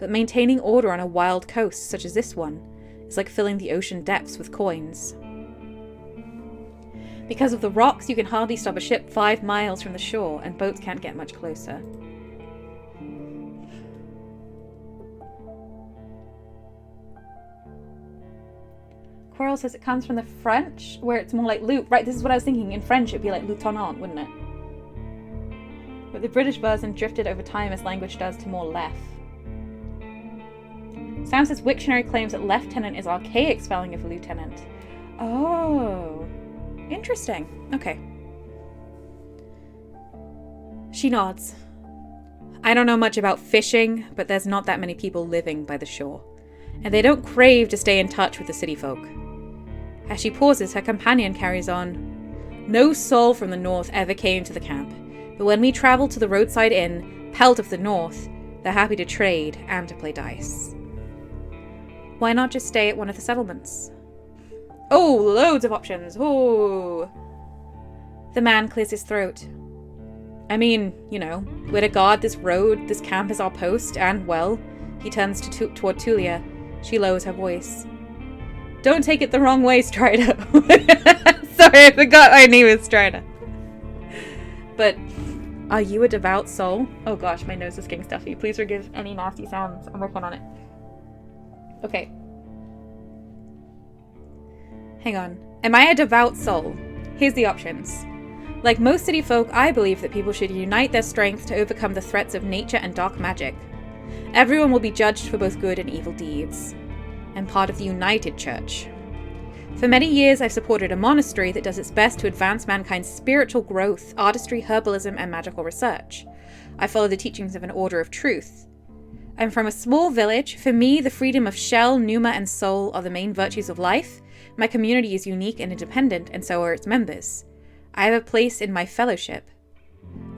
But maintaining order on a wild coast, such as this one, is like filling the ocean depths with coins. Because of the rocks, you can hardly stop a ship 5 miles from the shore, and boats can't get much closer. Quirrell says it comes from the French, where it's more like loot. Right, this is what I was thinking. In French, it'd be like lieutenant, wouldn't it? But the British version drifted over time as language does to more left. Sam says Wiktionary claims that lieutenant is archaic spelling of lieutenant. Oh, interesting. Okay. She nods. I don't know much about fishing, but there's not that many people living by the shore, and they don't crave to stay in touch with the city folk. As she pauses, her companion carries on. No soul from the north ever came to the camp, but when we travel to the roadside inn, Pelt of the North, they're happy to trade and to play dice. Why not just stay at one of the settlements? Oh, loads of options. Oh. The man clears his throat. I mean, you know, we're to guard this road, this camp is our post, and, well, he turns toward Tulia. She lowers her voice. Don't take it the wrong way, Strider. Sorry, I forgot my name is Strider. But are you a devout soul? Oh gosh, my nose is getting stuffy. Please forgive any nasty sounds. I'm working on it. Okay. Hang on. Am I a devout soul? Here's the options. Like most city folk, I believe that people should unite their strength to overcome the threats of nature and dark magic. Everyone will be judged for both good and evil deeds. I'm part of the United Church. For many years, I've supported a monastery that does its best to advance mankind's spiritual growth, artistry, herbalism, and magical research. I follow the teachings of an order of truth. I'm from a small village. For me, the freedom of shell, pneuma, and soul are the main virtues of life. My community is unique and independent, and so are its members. I have a place in my fellowship.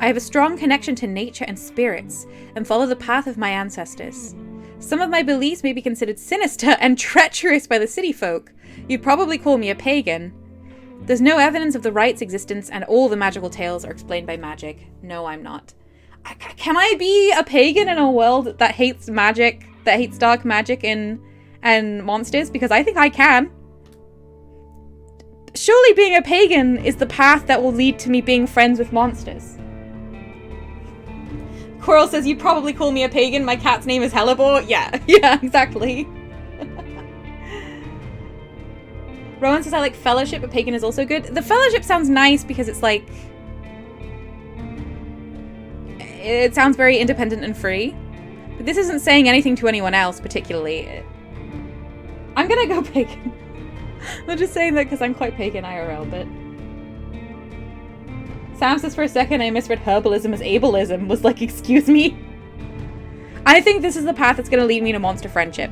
I have a strong connection to nature and spirits, and follow the path of my ancestors. Some of my beliefs may be considered sinister and treacherous by the city folk. You'd probably call me a pagan. There's no evidence of the right's existence, and all the magical tales are explained by magic. No, I'm not. Can I be a pagan in a world that hates magic, that hates dark magic and monsters? Because I think I can. Surely being a pagan is the path that will lead to me being friends with monsters. Coral says, you'd probably call me a pagan. My cat's name is Hellebore. Yeah, exactly. Rowan says, I like fellowship, but pagan is also good. The fellowship sounds nice because it's like... It sounds very independent and free. But this isn't saying anything to anyone else particularly. I'm gonna go pagan. I'm just saying that because I'm quite pagan IRL, but... Sam says for a second I misread herbalism as ableism. Was like, excuse me? I think this is the path that's going to lead me to monster friendship.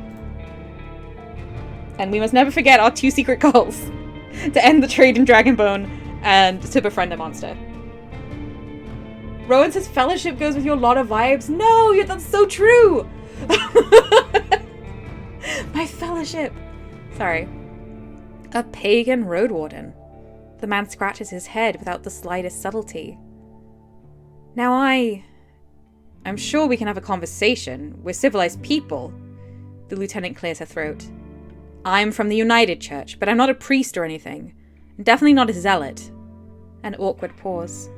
And we must never forget our 2 secret goals. To end the trade in Dragonbone and to befriend a monster. Rowan says fellowship goes with your lot of vibes. No, that's so true! My fellowship. Sorry. A pagan Roadwarden. The man scratches his head without the slightest subtlety. Now I'm sure we can have a conversation. We're civilized people. The lieutenant clears her throat. I'm from the United Church, but I'm not a priest or anything. Definitely not a zealot. An awkward pause.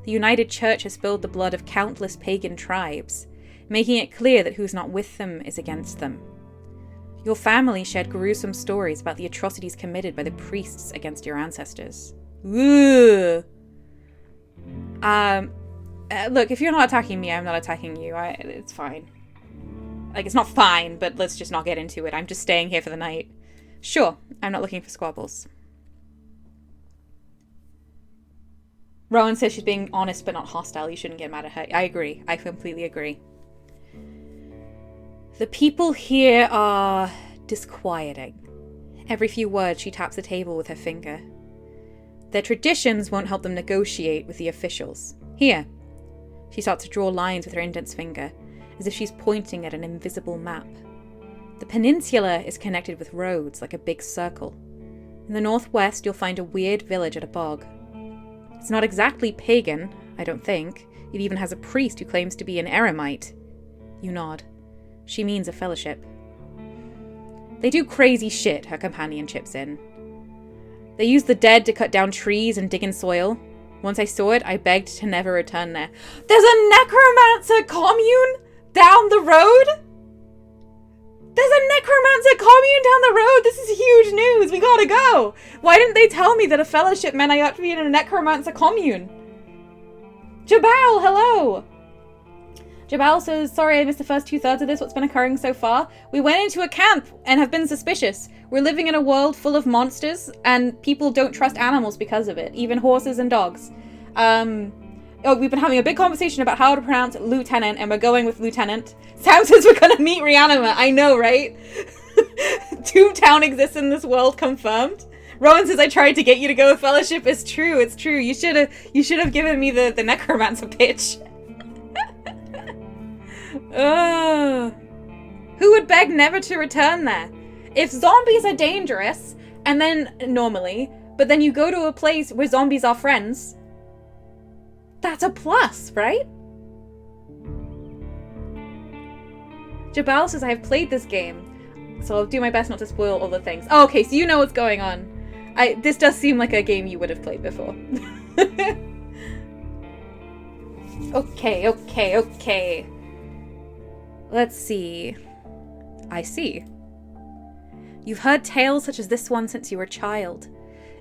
The United Church has spilled the blood of countless pagan tribes, making it clear that who's not with them is against them. Your family shared gruesome stories about the atrocities committed by the priests against your ancestors. Ooh. Look, if you're not attacking me, I'm not attacking you. It's fine. Like, it's not fine, but let's just not get into it. I'm just staying here for the night. Sure, I'm not looking for squabbles. Rowan says she's being honest but not hostile. You shouldn't get mad at her. I agree. I completely agree. The people here are disquieting. Every few words she taps the table with her finger. Their traditions won't help them negotiate with the officials. Here. She starts to draw lines with her index finger, as if she's pointing at an invisible map. The peninsula is connected with roads like a big circle. In the northwest, you'll find a weird village at a bog. It's not exactly pagan, I don't think. It even has a priest who claims to be an eremite. You nod. She means a fellowship. They do crazy shit, her companion chips in. They use the dead to cut down trees and dig in soil. Once I saw it, I begged to never return there. There's a necromancer commune down the road? There's a necromancer commune down the road! This is huge news! We gotta go! Why didn't they tell me that a fellowship meant I ought to be in a necromancer commune? Jabal, hello! Jabal says, sorry I missed the first 2/3 of this. What's been occurring so far? We went into a camp and have been suspicious. We're living in a world full of monsters and people don't trust animals because of it. Even horses and dogs. We've been having a big conversation about how to pronounce lieutenant and we're going with lieutenant. Sam says we're gonna meet Reanima. I know, right? Toontown exists in this world, confirmed. Rowan says I tried to get you to go with fellowship. It's true, it's true. You should have given me the necromancer pitch. Who would beg never to return there? If zombies are dangerous, and then normally, but then you go to a place where zombies are friends, that's a plus, right? Jabal says I have played this game, so I'll do my best not to spoil all the things. Oh, okay, so you know what's going on. This does seem like a game you would have played before. Okay. Let's see. I see. You've heard tales such as this one since you were a child.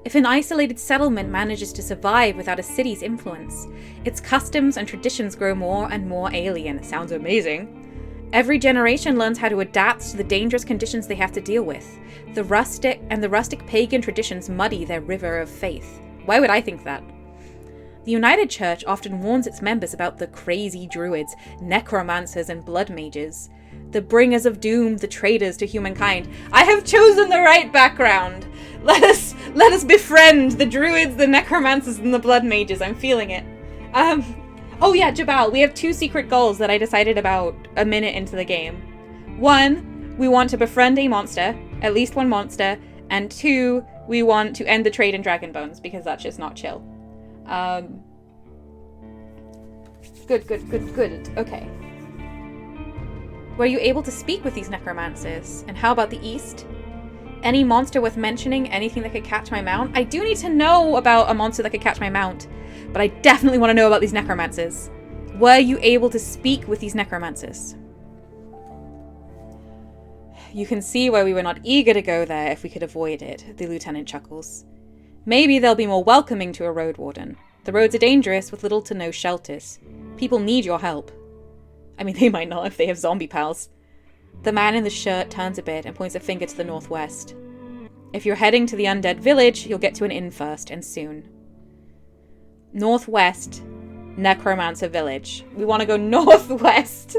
If an isolated settlement manages to survive without a city's influence, its customs and traditions grow more and more alien. Sounds amazing. Every generation learns how to adapt to the dangerous conditions they have to deal with. The rustic pagan traditions muddy their river of faith. Why would I think that? The United Church often warns its members about the crazy druids, necromancers, and blood mages. The bringers of doom, the traitors to humankind. I have chosen the right background! Let us befriend the druids, the necromancers, and the blood mages. I'm feeling it. Oh yeah, Jabal, we have 2 secret goals that I decided about a minute into the game. 1, we want to befriend a monster, at least 1 monster, and 2, we want to end the trade in dragon bones, because that's just not chill. Good. Okay. Were you able to speak with these necromancers? And how about the East? Any monster worth mentioning? Anything that could catch my mount? I do need to know about a monster that could catch my mount, but I definitely want to know about these necromancers. Were you able to speak with these necromancers? You can see why we were not eager to go there if we could avoid it, the lieutenant chuckles. Maybe they'll be more welcoming to a Roadwarden. The roads are dangerous with little to no shelters. People need your help. I mean, they might not if they have zombie pals. The man in the shirt turns a bit and points a finger to the northwest. If you're heading to the undead village, you'll get to an inn first, and soon. Northwest, Necromancer Village. We want to go northwest.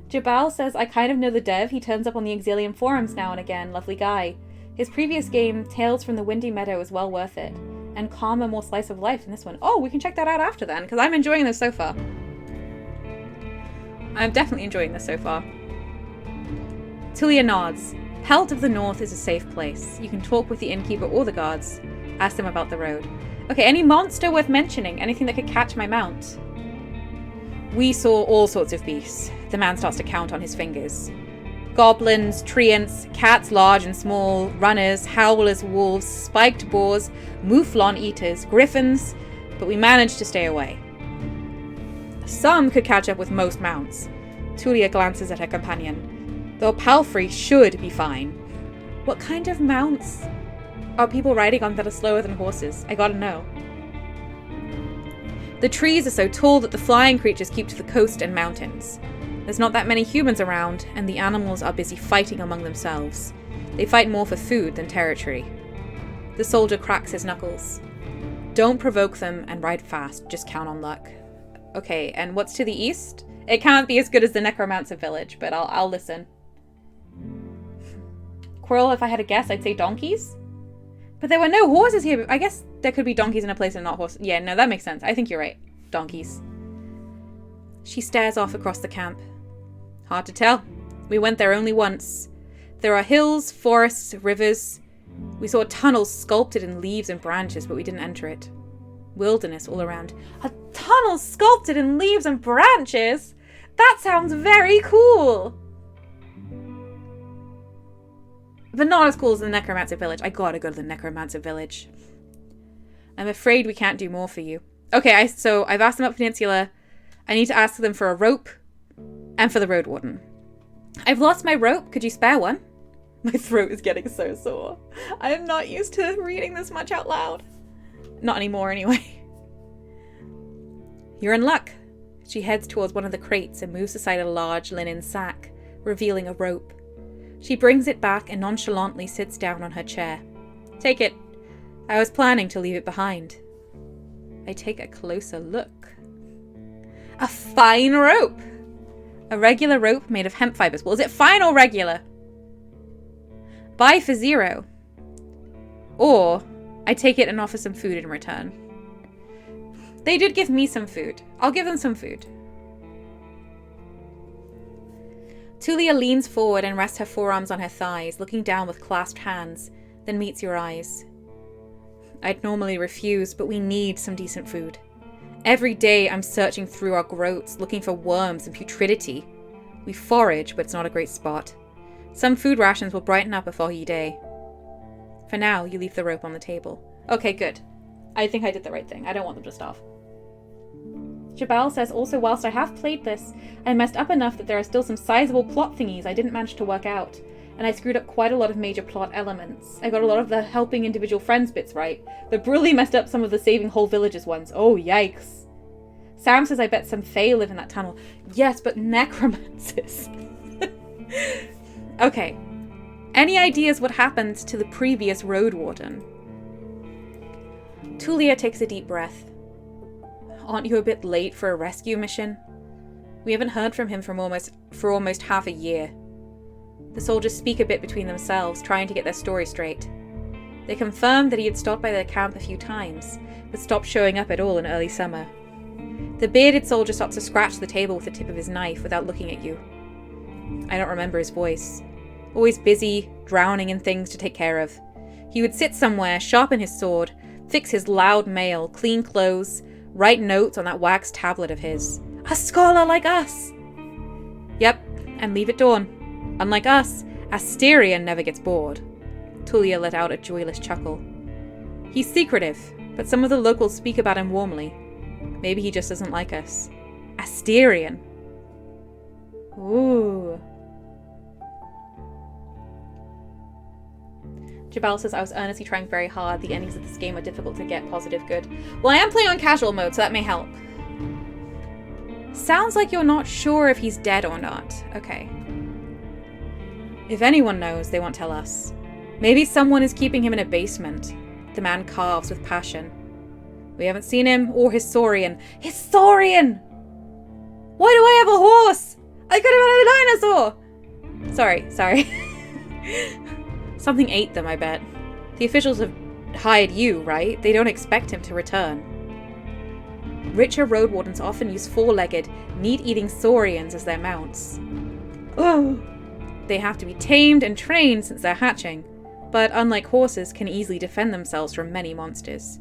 Jabal says, I kind of know the dev. He turns up on the Exilium forums now and again. Lovely guy. His previous game, Tales from the Windy Meadow, is well worth it. And calmer, more slice of life than this one. Oh, we can check that out after then, because I'm enjoying this so far. I'm definitely enjoying this so far. Tulia nods. Pelt of the North is a safe place. You can talk with the innkeeper or the guards. Ask them about the road. Okay, any monster worth mentioning? Anything that could catch my mount? We saw all sorts of beasts. The man starts to count on his fingers. Goblins, treants, cats large and small, runners, howlers, wolves, spiked boars, mouflon eaters, griffins, but we managed to stay away. Some could catch up with most mounts. Tulia glances at her companion. Though palfrey should be fine. What kind of mounts are people riding on that are slower than horses? I gotta know. The trees are so tall that the flying creatures keep to the coast and mountains. There's not that many humans around, and the animals are busy fighting among themselves. They fight more for food than territory. The soldier cracks his knuckles. Don't provoke them and ride fast, just count on luck. Okay, and what's to the east? It can't be as good as the Necromancer village, but I'll listen. Quirrell, if I had a guess, I'd say donkeys? But there were no horses here. I guess there could be donkeys in a place and not horses. Yeah, no, that makes sense. I think you're right. Donkeys. She stares off across the camp. Hard to tell. We went there only once. There are hills, forests, rivers. We saw tunnels sculpted in leaves and branches, but we didn't enter it. Wilderness all around. A tunnel sculpted in leaves and branches? That sounds very cool! But not as cool as the Necromancer village. I gotta go to the Necromancer village. I'm afraid we can't do more for you. Okay, so I've asked them up Peninsula. I need to ask them for a rope and for the Roadwarden. I've lost my rope. Could you spare one? My throat is getting so sore. I am not used to reading this much out loud. Not anymore, anyway. You're in luck. She heads towards one of the crates and moves aside a large linen sack, revealing a rope. She brings it back and nonchalantly sits down on her chair. Take it. I was planning to leave it behind. I take a closer look. A fine rope! A regular rope made of hemp fibers. Well, is it fine or regular? Buy for 0. Or I take it and offer some food in return. They did give me some food. I'll give them some food. Tulia leans forward and rests her forearms on her thighs, looking down with clasped hands, then meets your eyes. I'd normally refuse, but we need some decent food. Every day I'm searching through our groats, looking for worms and putridity. We forage, but it's not a great spot. Some food rations will brighten up a foggy day. For now, you leave the rope on the table. Okay, good. I think I did the right thing. I don't want them to starve. Jabal says, also, whilst I have played this, I messed up enough that there are still some sizable plot thingies I didn't manage to work out, and I screwed up quite a lot of major plot elements. I got a lot of the helping individual friends bits right, but brutally messed up some of the saving whole villages ones. Oh, yikes. Sam says, I bet some Fae live in that tunnel. Yes, but necromancers. Okay. Any ideas what happened to the previous Roadwarden? Tulia takes a deep breath. Aren't you a bit late for a rescue mission? We haven't heard from him for almost half a year. The soldiers speak a bit between themselves, trying to get their story straight. They confirmed that he had stopped by their camp a few times, but stopped showing up at all in early summer. The bearded soldier stops to scratch the table with the tip of his knife without looking at you. I don't remember his voice. Always busy, drowning in things to take care of. He would sit somewhere, sharpen his sword, fix his loud mail, clean clothes, write notes on that wax tablet of his. A scholar like us! Yep, and leave at dawn. Unlike us, Asterion never gets bored. Tulia let out a joyless chuckle. He's secretive, but some of the locals speak about him warmly. Maybe he just doesn't like us. Asterion. Ooh. Jabal says, I was earnestly trying very hard. The endings of this game are difficult to get positive good. Well, I am playing on casual mode, so that may help. Sounds like you're not sure if he's dead or not. Okay. If anyone knows, they won't tell us. Maybe someone is keeping him in a basement. The man carves with passion. We haven't seen him or his Saurian. His Saurian! Why do I have a horse? I could have had a dinosaur! Sorry. Something ate them, I bet. The officials have hired you, right? They don't expect him to return. Richer Roadwardens often use four-legged, meat-eating saurians as their mounts. Oh! They have to be tamed and trained since they're hatching, but unlike horses, can easily defend themselves from many monsters.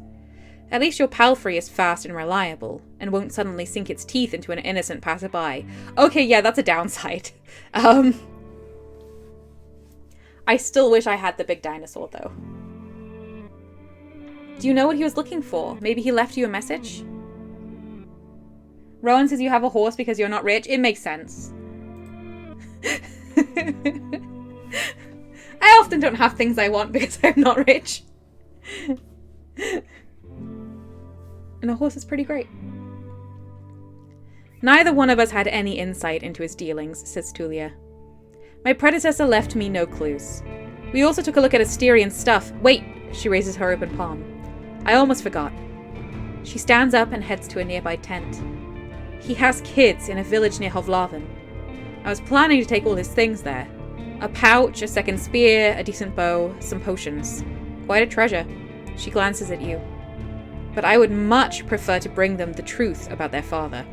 At least your palfrey is fast and reliable, and won't suddenly sink its teeth into an innocent passerby. Okay, yeah, that's a downside. I still wish I had the big dinosaur, though. Do you know what he was looking for? Maybe he left you a message? Rowan says you have a horse because you're not rich. It makes sense. I often don't have things I want because I'm not rich. And a horse is pretty great. Neither one of us had any insight into his dealings, says Tulia. My predecessor left me no clues. We also took a look at Asterian's stuff. Wait, she raises her open palm. I almost forgot. She stands up and heads to a nearby tent. He has kids in a village near Hovlaven. I was planning to take all his things there. A pouch, a second spear, a decent bow, some potions. Quite a treasure. She glances at you. But I would much prefer to bring them the truth about their father.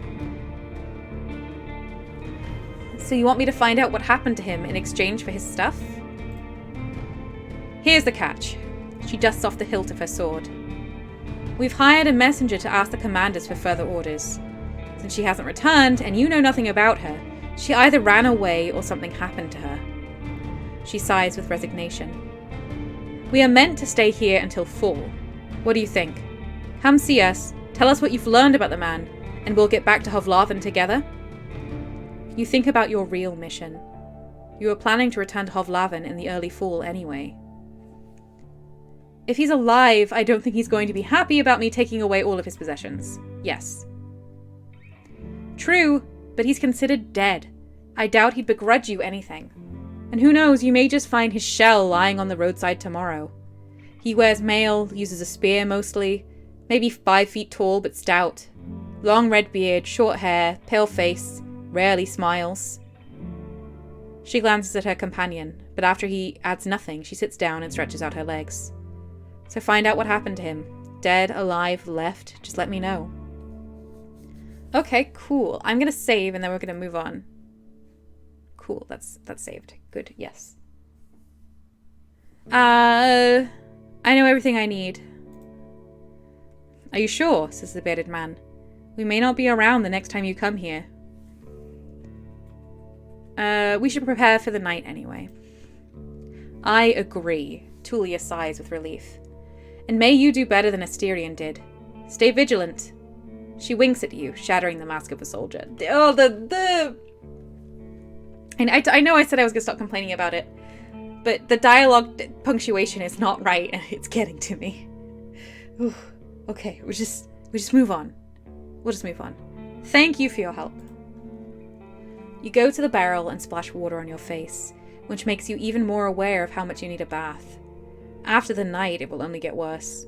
So you want me to find out what happened to him in exchange for his stuff? Here's the catch. She dusts off the hilt of her sword. We've hired a messenger to ask the commanders for further orders. Since she hasn't returned, and you know nothing about her, she either ran away or something happened to her. She sighs with resignation. We are meant to stay here until fall. What do you think? Come see us, tell us what you've learned about the man, and we'll get back to Hovlaven together? You think about your real mission. You were planning to return to Hovlaven in the early fall anyway. If he's alive, I don't think he's going to be happy about me taking away all of his possessions. Yes. True, but he's considered dead. I doubt he'd begrudge you anything. And who knows, you may just find his shell lying on the roadside tomorrow. He wears mail, uses a spear mostly, maybe 5 feet tall but stout. Long red beard, short hair, pale face, rarely smiles. She glances at her companion, but after he adds nothing, she sits down and stretches out her legs. So find out what happened to him. Dead, alive, left, just let me know. Okay, cool. I'm gonna save and then we're gonna move on. Cool, that's saved. Good, yes. I know everything I need. Are you sure? Says the bearded man. We may not be around the next time you come here. We should prepare for the night anyway. I agree. Tulia sighs with relief. And may you do better than Asterion did. Stay vigilant. She winks at you, shattering the mask of a soldier. Oh, And I know I said I was going to stop complaining about it, but the dialogue punctuation is not right, and it's getting to me. Ooh, okay, we just move on. We'll just move on. Thank you for your help. You go to the barrel and splash water on your face, which makes you even more aware of how much you need a bath. After the night, it will only get worse.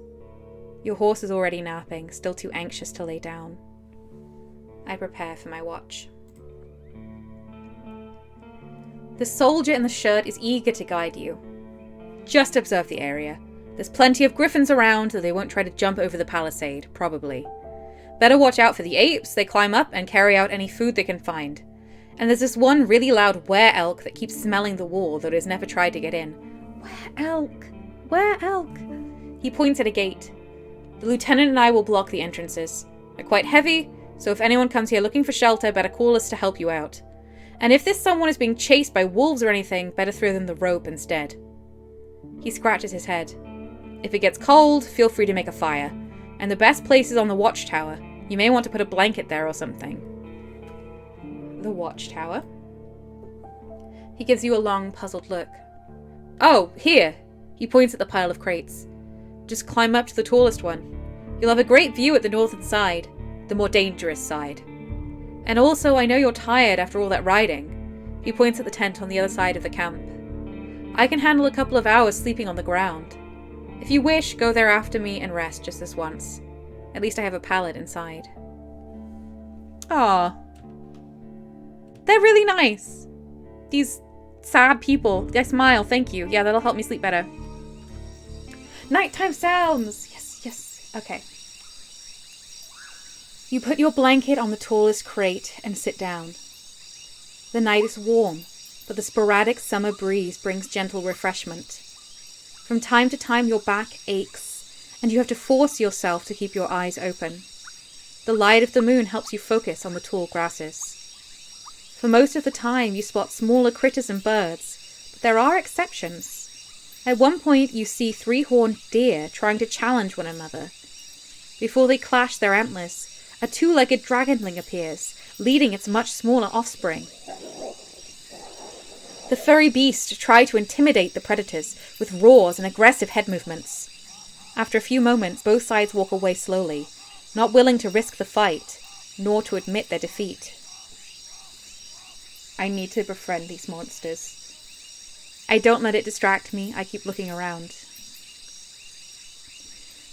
Your horse is already napping, still too anxious to lay down. I prepare for my watch. The soldier in the shirt is eager to guide you. Just observe the area. There's plenty of griffins around, though they won't try to jump over the palisade, probably. Better watch out for the apes. They climb up and carry out any food they can find. And there's this one really loud were-elk that keeps smelling the wall, though it has never tried to get in. Were-elk? Were-elk? He points at a gate. The lieutenant and I will block the entrances. They're quite heavy, so if anyone comes here looking for shelter, better call us to help you out. And if this someone is being chased by wolves or anything, better throw them the rope instead. He scratches his head. If it gets cold, feel free to make a fire. And the best place is on the watchtower. You may want to put a blanket there or something. The watchtower? He gives you a long, puzzled look. Oh, here! He points at the pile of crates. Just climb up to the tallest one. You'll have a great view at the northern side, the more dangerous side. And also, I know you're tired after all that riding. He points at the tent on the other side of the camp. I can handle a couple of hours sleeping on the ground. If you wish, go there after me and rest just this once. At least I have a pallet inside. Aww. They're really nice. These sad people. I smile, thank you. Yeah, that'll help me sleep better. Nighttime sounds! Yes. Okay. You put your blanket on the tallest crate and sit down. The night is warm, but the sporadic summer breeze brings gentle refreshment. From time to time your back aches, and you have to force yourself to keep your eyes open. The light of the moon helps you focus on the tall grasses. For most of the time you spot smaller critters and birds, but there are exceptions. At one point you see 3-horned deer trying to challenge one another. Before they clash their antlers, a 2-legged dragonling appears, leading its much smaller offspring. The furry beasts try to intimidate the predators with roars and aggressive head movements. After a few moments, both sides walk away slowly, not willing to risk the fight, nor to admit their defeat. I need to befriend these monsters. I don't let it distract me, I keep looking around.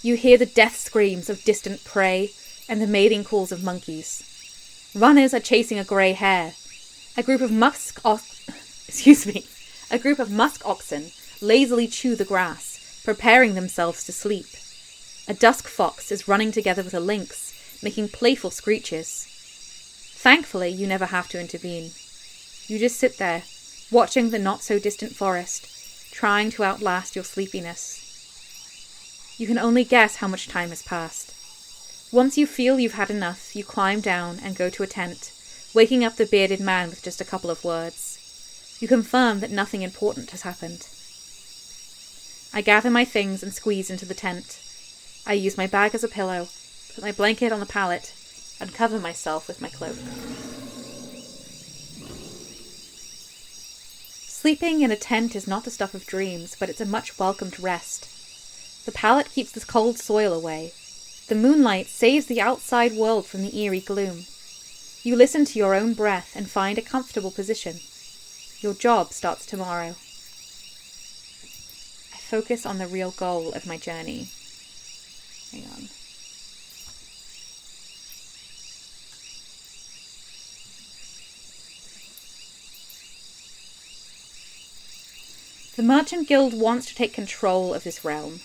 You hear the death screams of distant prey and the mating calls of monkeys. Runners are chasing a grey hare. A group of musk oxen lazily chew the grass, preparing themselves to sleep. A dusk fox is running together with a lynx, making playful screeches. Thankfully, you never have to intervene. You just sit there, watching the not-so-distant forest, trying to outlast your sleepiness. You can only guess how much time has passed. Once you feel you've had enough, you climb down and go to a tent, waking up the bearded man with just a couple of words. You confirm that nothing important has happened. I gather my things and squeeze into the tent. I use my bag as a pillow, put my blanket on the pallet, and cover myself with my cloak. Sleeping in a tent is not the stuff of dreams, but it's a much welcomed rest. The pallet keeps the cold soil away. The moonlight saves the outside world from the eerie gloom. You listen to your own breath and find a comfortable position. Your job starts tomorrow. I focus on the real goal of my journey. Hang on. The Merchant Guild wants to take control of this realm.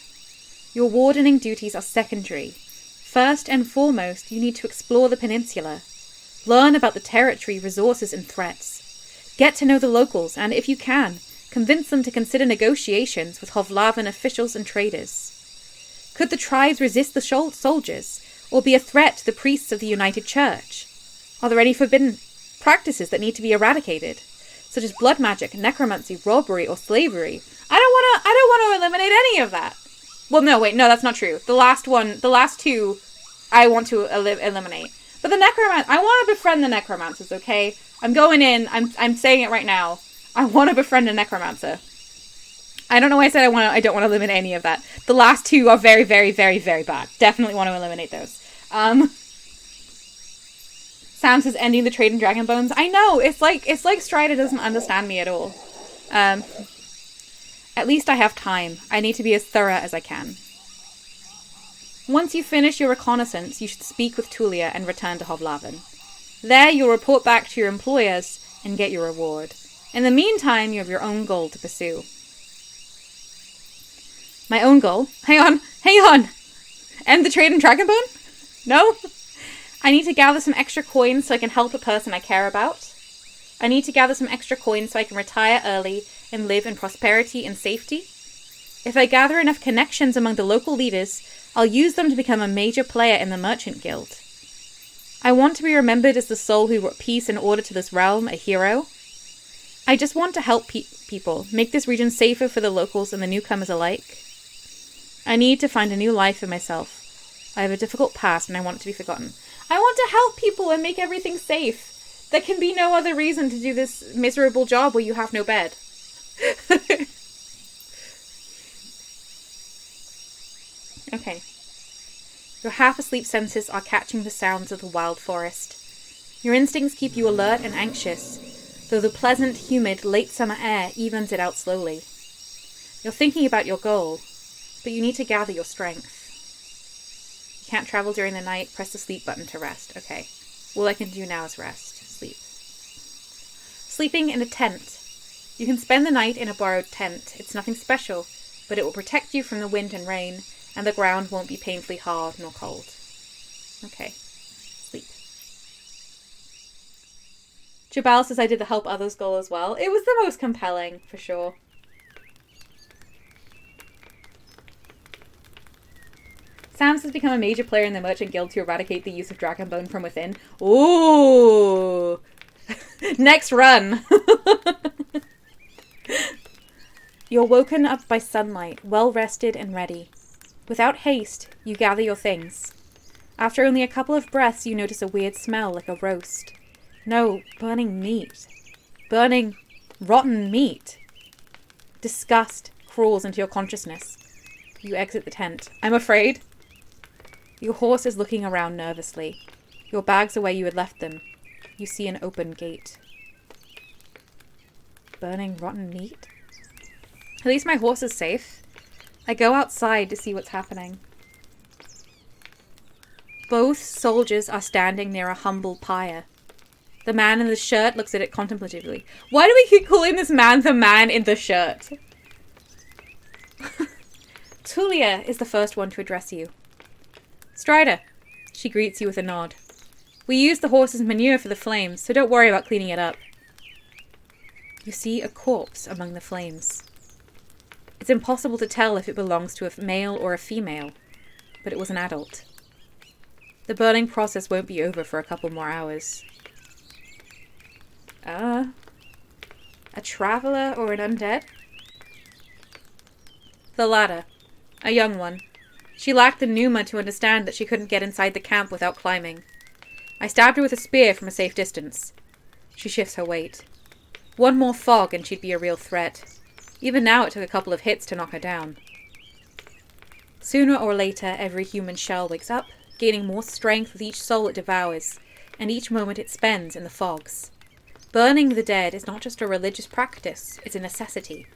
Your wardening duties are secondary. First and foremost, you need to explore the peninsula. Learn about the territory, resources, and threats. Get to know the locals, and if you can, convince them to consider negotiations with Hovlavan officials and traders. Could the tribes resist the soldiers, or be a threat to the priests of the United Church? Are there any forbidden practices that need to be eradicated, such as blood magic, necromancy, robbery, or slavery? I don't want to eliminate any of that. Well, no, wait, no, that's not true. The last two, I want to eliminate. But the necromancer, I want to befriend the necromancers, okay? I'm going in, I'm saying it right now. I want to befriend a necromancer. I don't know why I said I don't want to eliminate any of that. The last two are very, very, very, very bad. Definitely want to eliminate those. Sam says ending the trade in dragon bones. I know, it's like Strider doesn't understand me at all. At least I have time. I need to be as thorough as I can. Once you finish your reconnaissance, you should speak with Tulia and return to Hovlavin. There you'll report back to your employers and get your reward. In the meantime, you have your own goal to pursue. My own goal? Hang on! End the trade in Dragonbone? No? I need to gather some extra coins so I can help a person I care about. I need to gather some extra coins so I can retire early and live in prosperity and safety. If I gather enough connections among the local leaders, I'll use them to become a major player in the Merchant Guild. I want to be remembered as the soul who brought peace and order to this realm, a hero. I just want to help people, make this region safer for the locals and the newcomers alike. I need to find a new life for myself. I have a difficult past and I want it to be forgotten. I want to help people and make everything safe. There can be no other reason to do this miserable job where you have no bed. Okay. Your half-asleep senses are catching the sounds of the wild forest. Your instincts keep you alert and anxious, though the pleasant, humid, late summer air evens it out slowly. You're thinking about your goal, but you need to gather your strength. You can't travel during the night, press the sleep button to rest. Okay. All I can do now is rest. Sleep. Sleeping in a tent. You can spend the night in a borrowed tent. It's nothing special, but it will protect you from the wind and rain, and the ground won't be painfully hard nor cold. Okay. Sleep. Jabal says I did the help others goal as well. It was the most compelling, for sure. Sam has become a major player in the Merchant Guild to eradicate the use of Dragonbone from within. Ooh! Next run! You're woken up by sunlight, well rested and ready. Without haste, you gather your things. After only a couple of breaths, you notice a weird smell like a roast. No, burning meat. Burning, rotten meat. Disgust crawls into your consciousness. You exit the tent. I'm afraid. Your horse is looking around nervously. Your bags are where you had left them. You see an open gate. Burning rotten meat? At least my horse is safe. I go outside to see what's happening. Both soldiers are standing near a humble pyre. The man in the shirt looks at it contemplatively. Why do we keep calling this man the man in the shirt? Tulia is the first one to address you. Strider, she greets you with a nod. We used the horse's manure for the flames, so don't worry about cleaning it up. You see a corpse among the flames. It's impossible to tell if it belongs to a male or a female, but it was an adult. The burning process won't be over for a couple more hours. A traveler or an undead? The latter. A young one. She lacked the pneuma to understand that she couldn't get inside the camp without climbing. I stabbed her with a spear from a safe distance. She shifts her weight. One more fog and she'd be a real threat. Even now it took a couple of hits to knock her down. Sooner or later, every human shell wakes up, gaining more strength with each soul it devours, and each moment it spends in the fogs. Burning the dead is not just a religious practice, it's a necessity.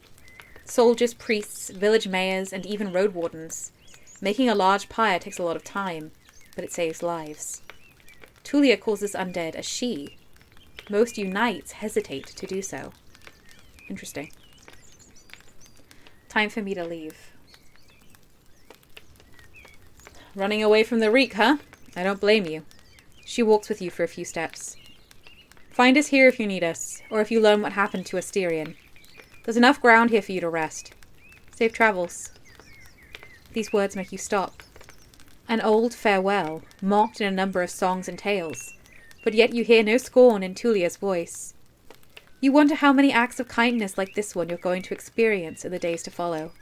Soldiers, priests, village mayors, and even roadwardens. Making a large pyre takes a lot of time, but it saves lives. Tulia calls this undead a she. Most unites hesitate to do so. Interesting. Time for me to leave. Running away from the reek, huh? I don't blame you. She walks with you for a few steps. Find us here if you need us, or if you learn what happened to Asterion. There's enough ground here for you to rest. Safe travels. These words make you stop. An old farewell, mocked in a number of songs and tales, but yet you hear no scorn in Tulia's voice. You wonder how many acts of kindness like this one you're going to experience in the days to follow.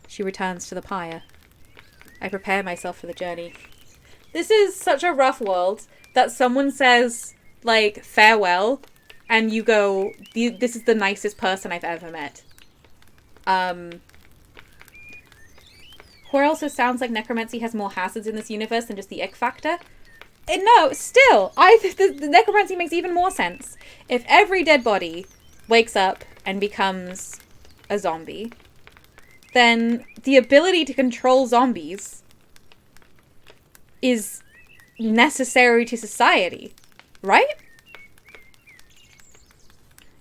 She returns to the pyre. I prepare myself for the journey. This is such a rough world that someone says, like, farewell, and you go, this is the nicest person I've ever met. Quirrell says, sounds like necromancy has more hazards in this universe than just the ick factor. No, still, I think the necromancy makes even more sense. If every dead body wakes up and becomes a zombie, then the ability to control zombies is necessary to society, right?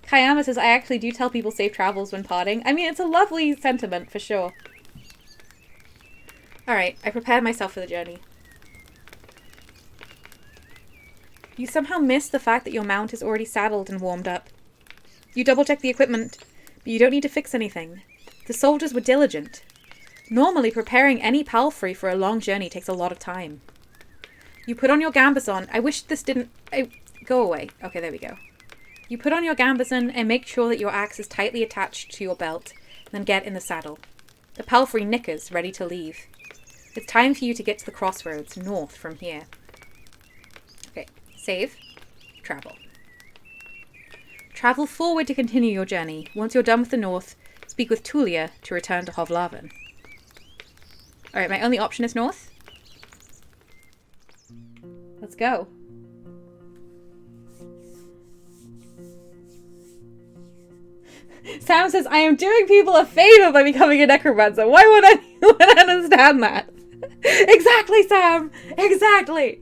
Kayama says, I actually do tell people safe travels when parting. I mean, it's a lovely sentiment, for sure. Alright, I prepared myself for the journey. You somehow missed the fact that your mount is already saddled and warmed up. You double-check the equipment, but you don't need to fix anything. The soldiers were diligent. Normally, preparing any palfrey for a long journey takes a lot of time. You put on your gambesson. I wish this didn't... Go away. Okay, there we go. You put on your gambesson and make sure that your axe is tightly attached to your belt, then get in the saddle. The palfrey nickers, ready to leave. It's time for you to get to the crossroads, north from here. Okay, save. Travel. Travel forward to continue your journey. Once you're done with the north, speak with Tulia to return to Hovlaven. Alright, my only option is north. Let's go. Sam says, I am doing people a favor by becoming a necromancer. Why would anyone understand that? Exactly, Sam! Exactly!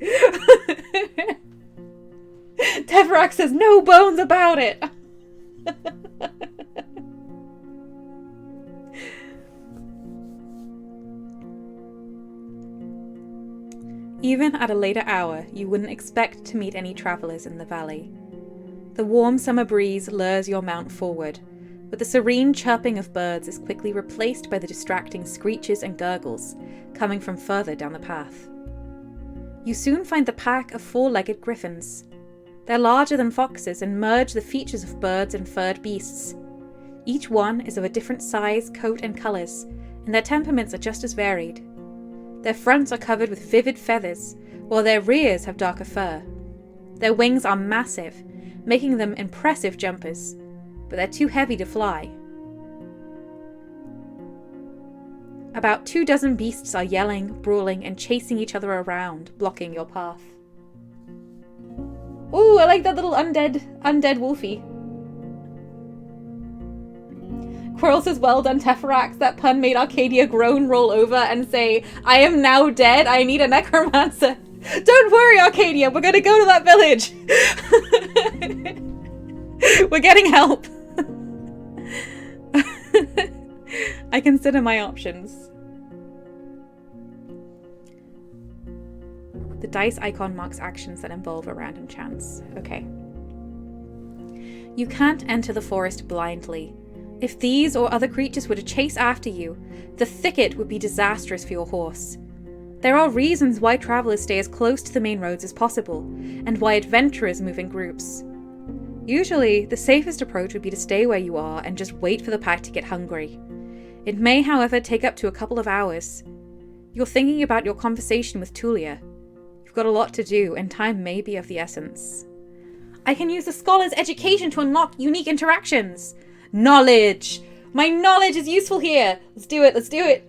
Teferac says, no bones about it! Even at a later hour, you wouldn't expect to meet any travellers in the valley. The warm summer breeze lures your mount forward, but the serene chirping of birds is quickly replaced by the distracting screeches and gurgles coming from further down the path. You soon find the pack of four-legged griffins. They're larger than foxes and merge the features of birds and furred beasts. Each one is of a different size, coat, and colours, and their temperaments are just as varied. Their fronts are covered with vivid feathers, while their rears have darker fur. Their wings are massive, making them impressive jumpers, but they're too heavy to fly. About 24 beasts are yelling, brawling, and chasing each other around, blocking your path. Ooh, I like that little undead wolfie. Quirrell says, well done, Teferax. That pun made Arcadia groan, roll over, and say, I am now dead, I need a necromancer. Don't worry, Arcadia, we're gonna go to that village. We're getting help. I consider my options. The dice icon marks actions that involve a random chance. Okay. You can't enter the forest blindly. If these or other creatures were to chase after you, the thicket would be disastrous for your horse. There are reasons why travelers stay as close to the main roads as possible, and why adventurers move in groups. Usually, the safest approach would be to stay where you are and just wait for the pack to get hungry. It may, however, take up to a couple of hours. You're thinking about your conversation with Tulia. You've got a lot to do, and time may be of the essence. I can use the scholar's education to unlock unique interactions. Knowledge! My knowledge is useful here! Let's do it, let's do it!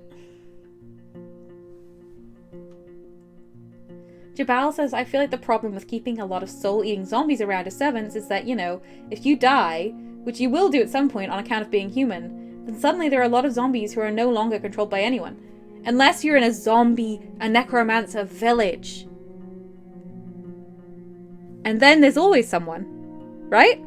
Jabal says, I feel like the problem with keeping a lot of soul-eating zombies around as servants is that, you know, if you die, which you will do at some point on account of being human, then suddenly there are a lot of zombies who are no longer controlled by anyone. Unless you're in a necromancer village. And then there's always someone, right?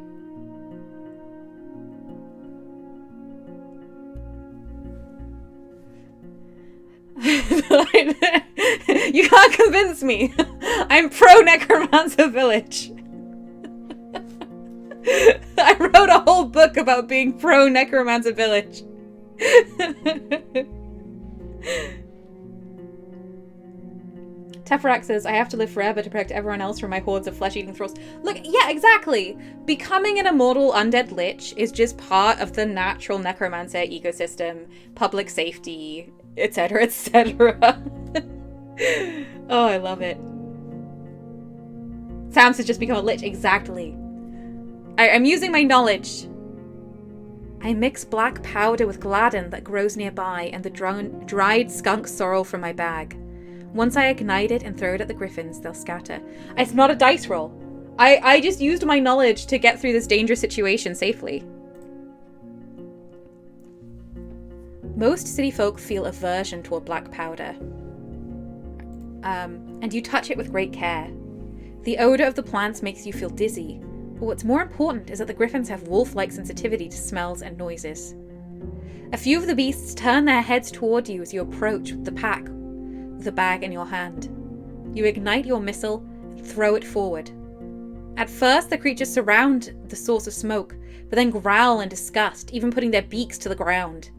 You can't convince me. I'm pro necromancer village. I wrote a whole book about being pro necromancer village. Teferac says, I have to live forever to protect everyone else from my hordes of flesh-eating thralls. Look, yeah, exactly. Becoming an immortal undead lich is just part of the natural necromancer ecosystem, public safety, etc., etc. Oh, I love it. Sam's has just become a lich. Exactly. I'm using my knowledge. I mix black powder with gladden that grows nearby and the dried skunk sorrel from my bag. Once I ignite it and throw it at the griffins, they'll scatter. It's not a dice roll. I just used my knowledge to get through this dangerous situation safely. Most city folk feel aversion toward black powder. And you touch it with great care. The odor of the plants makes you feel dizzy. But what's more important is that the griffins have wolf-like sensitivity to smells and noises. A few of the beasts turn their heads toward you as you approach with the pack, with the bag in your hand. You ignite your missile and throw it forward. At first, the creatures surround the source of smoke, but then growl in disgust, even putting their beaks to the ground.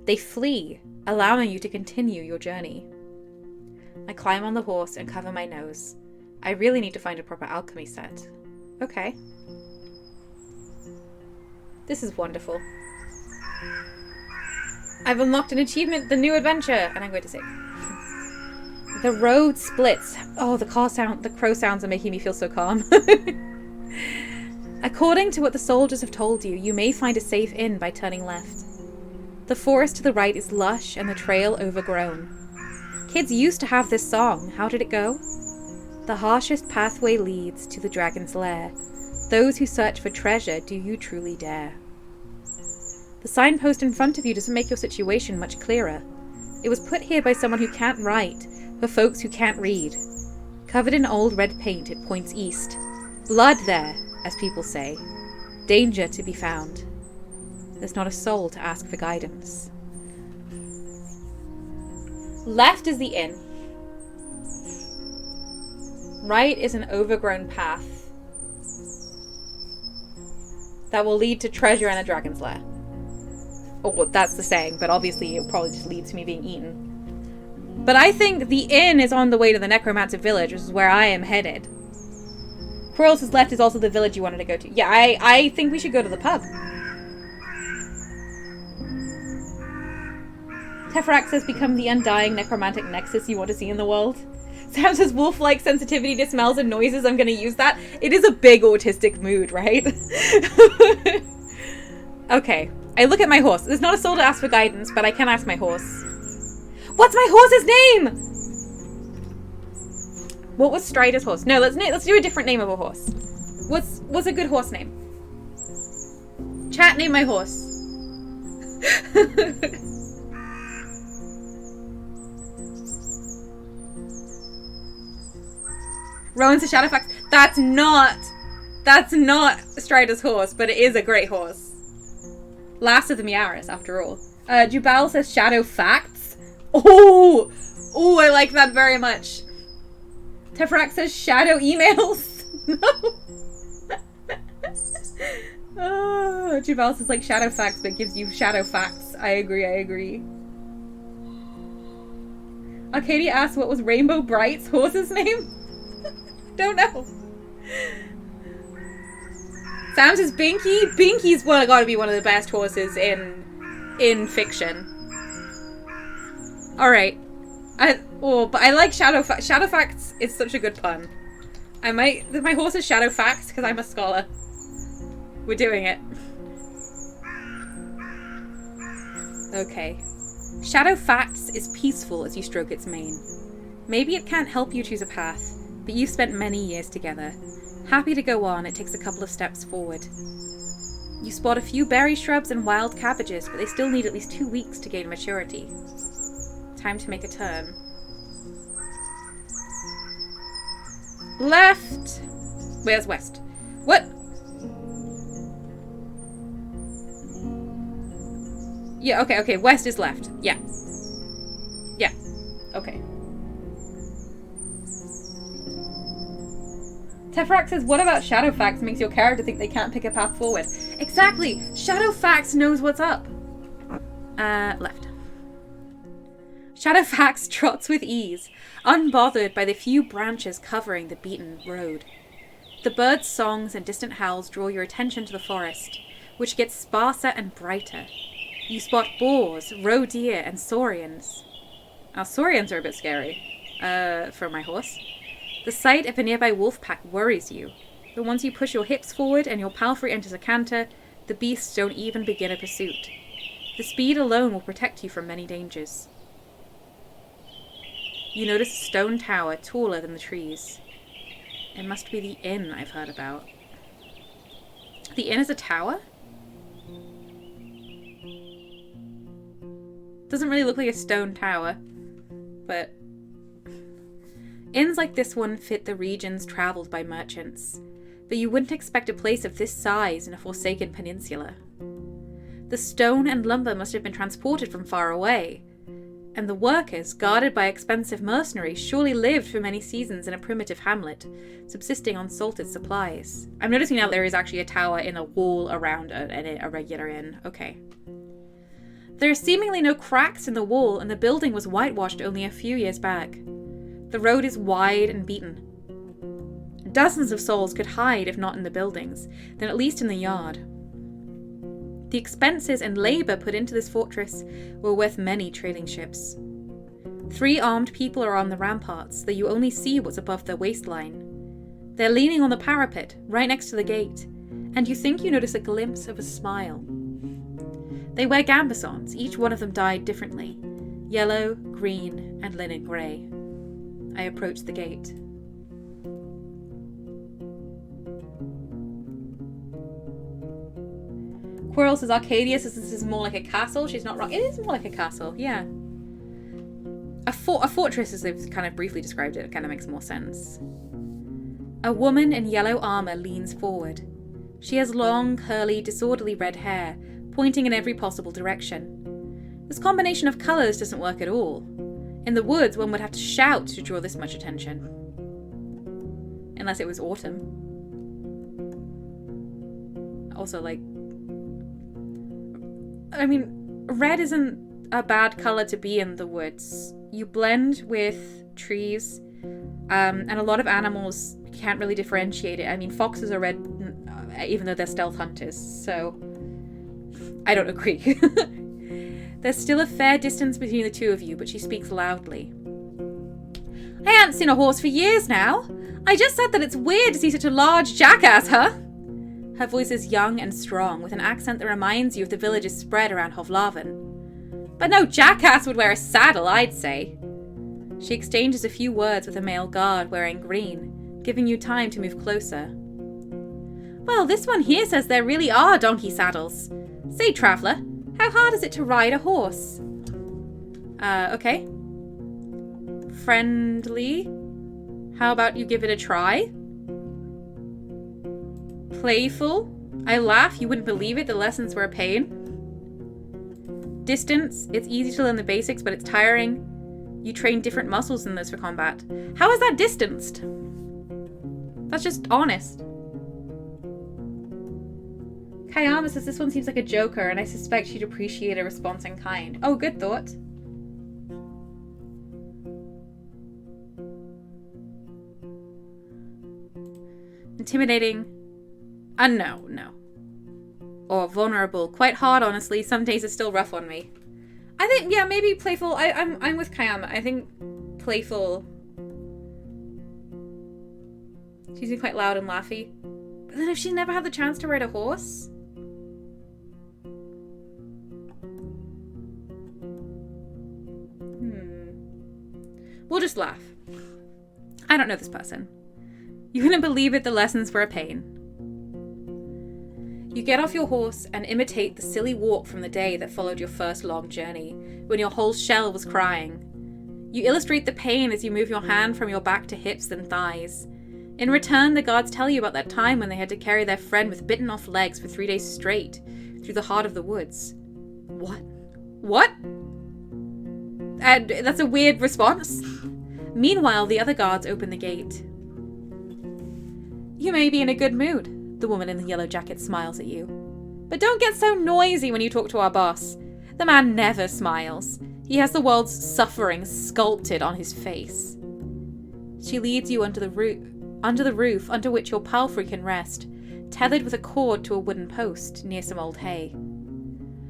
They flee, allowing you to continue your journey. I climb on the horse and cover my nose. I really need to find a proper alchemy set. Okay. This is wonderful. I've unlocked an achievement, the new adventure, and I'm going to save. The road splits. Oh, the crow sounds are making me feel so calm. According to what the soldiers have told you, you may find a safe inn by turning left. The forest to the right is lush and the trail overgrown. Kids used to have this song. How did it go? The harshest pathway leads to the dragon's lair. Those who search for treasure, do you truly dare? The signpost in front of you doesn't make your situation much clearer. It was put here by someone who can't write, for folks who can't read. Covered in old red paint, it points east. Blood there, as people say. Danger to be found. There's not a soul to ask for guidance. Left is the inn. Right is an overgrown path that will lead to treasure and a dragon's lair. Oh, that's the saying, but obviously it probably just leads to me being eaten. But I think the inn is on the way to the necromancer village, which is where I am headed. Quarrels' left is also the village you wanted to go to. Yeah, I think we should go to the pub. Teferax has become the undying necromantic nexus you want to see in the world. Sam says wolf-like sensitivity to smells and noises. I'm going to use that. It is a big autistic mood, right? Okay. I look at my horse. There's not a soul to ask for guidance, but I can ask my horse. What's my horse's name? What was Strider's horse? No, let's do a different name of a horse. What's a good horse name? Chat, name my horse. Rowan's a Shadowfax. That's not Strider's horse, but it is a great horse. Last of the Miaris, after all. Jubal says Shadow Facts. Oh, I like that very much. Teferax says Shadow Emails. No. Oh, Jubal says like Shadow Facts, but gives you Shadow Facts. I agree. Arcadia asks what was Rainbow Bright's horse's name? Don't know. Sam says Binky. Binky's gotta be one of the best horses in fiction. Alright. But I like Shadowfax. Shadowfax is such a good pun. My horse is Shadowfax because I'm a scholar. We're doing it. Okay. Shadowfax is peaceful as you stroke its mane. Maybe it can't help you choose a path, but you've spent many years together. Happy to go on, it takes a couple of steps forward. You spot a few berry shrubs and wild cabbages, but they still need at least 2 weeks to gain maturity. Time to make a turn. Left! Where's west? What? Yeah, okay, west is left. Yeah. Okay. Teferax says, what about Shadowfax makes your character think they can't pick a path forward? Exactly! Shadowfax knows what's up! Left. Shadowfax trots with ease, unbothered by the few branches covering the beaten road. The birds' songs and distant howls draw your attention to the forest, which gets sparser and brighter. You spot boars, roe deer, and saurians. Now, saurians are a bit scary. For my horse. The sight of a nearby wolf pack worries you. But once you push your hips forward and your palfrey enters a canter, the beasts don't even begin a pursuit. The speed alone will protect you from many dangers. You notice a stone tower taller than the trees. It must be the inn I've heard about. The inn is a tower? Doesn't really look like a stone tower, but inns like this one fit the regions travelled by merchants, but you wouldn't expect a place of this size in a forsaken peninsula. The stone and lumber must have been transported from far away, and the workers, guarded by expensive mercenaries, surely lived for many seasons in a primitive hamlet, subsisting on salted supplies. I'm noticing now there is actually a tower in a wall around a regular inn. Okay. There are seemingly no cracks in the wall, and the building was whitewashed only a few years back. The road is wide and beaten. Dozens of souls could hide, if not in the buildings, then at least in the yard. The expenses and labour put into this fortress were worth many trading ships. 3 armed people are on the ramparts, though you only see what's above their waistline. They're leaning on the parapet, right next to the gate, and you think you notice a glimpse of a smile. They wear gambesons, each one of them dyed differently, yellow, green, and linen grey. I approach the gate. Quirrell says Arcadia says this is more like a castle. She's not wrong. It is more like a castle, yeah. A fortress, as they've kind of briefly described it, kind of makes more sense. A woman in yellow armour leans forward. She has long, curly, disorderly red hair, pointing in every possible direction. This combination of colours doesn't work at all. In the woods, one would have to shout to draw this much attention. Unless it was autumn. Also, like, I mean, red isn't a bad colour to be in the woods. You blend with trees, and a lot of animals can't really differentiate it. I mean, foxes are red, even though they're stealth hunters, so I don't agree. There's still a fair distance between the two of you, but she speaks loudly. I haven't seen a horse for years now. I just said that it's weird to see such a large jackass, huh? Her voice is young and strong, with an accent that reminds you of the villages spread around Hovlaven. But no jackass would wear a saddle, I'd say. She exchanges a few words with a male guard wearing green, giving you time to move closer. Well, this one here says there really are donkey saddles. Say, traveller, how hard is it to ride a horse? Okay. Friendly? How about you give it a try? Playful? I laugh, you wouldn't believe it, the lessons were a pain. Distance? It's easy to learn the basics, but it's tiring. You train different muscles than those for combat. How is that distanced? That's just honest. Kayama says this one seems like a joker, and I suspect she'd appreciate a response in kind. Oh, good thought. Intimidating. No. Or vulnerable. Quite hard, honestly. Some days are still rough on me. I think, yeah, maybe playful. I'm with Kayama. I think playful. She's quite loud and laughy. But then if she never had the chance to ride a horse? We'll just laugh. I don't know this person. You wouldn't believe it, the lessons were a pain. You get off your horse and imitate the silly walk from the day that followed your first long journey, when your whole shell was crying. You illustrate the pain as you move your hand from your back to hips and thighs. In return, the guards tell you about that time when they had to carry their friend with bitten off legs for 3 days straight, through the heart of the woods. What? And that's a weird response. Meanwhile, the other guards open the gate. You may be in a good mood, the woman in the yellow jacket smiles at you. But don't get so noisy when you talk to our boss. The man never smiles. He has the world's suffering sculpted on his face. She leads you under the roof under which your palfrey can rest, tethered with a cord to a wooden post near some old hay.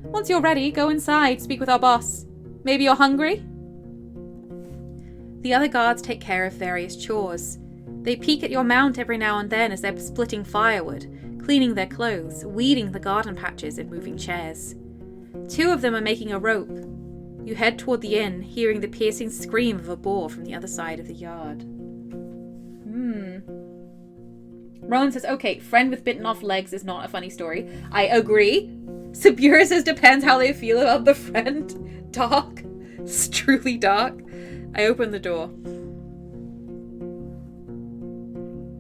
Once you're ready, go inside, speak with our boss. Maybe you're hungry? The other guards take care of various chores. They peek at your mount every now and then as they're splitting firewood, cleaning their clothes, weeding the garden patches, and moving chairs. 2 of them are making a rope. You head toward the inn, hearing the piercing scream of a boar from the other side of the yard. Rowan says, okay, friend with bitten off legs is not a funny story. I agree. Sabura says, depends how they feel about the friend. Dark. It's truly dark. I open the door.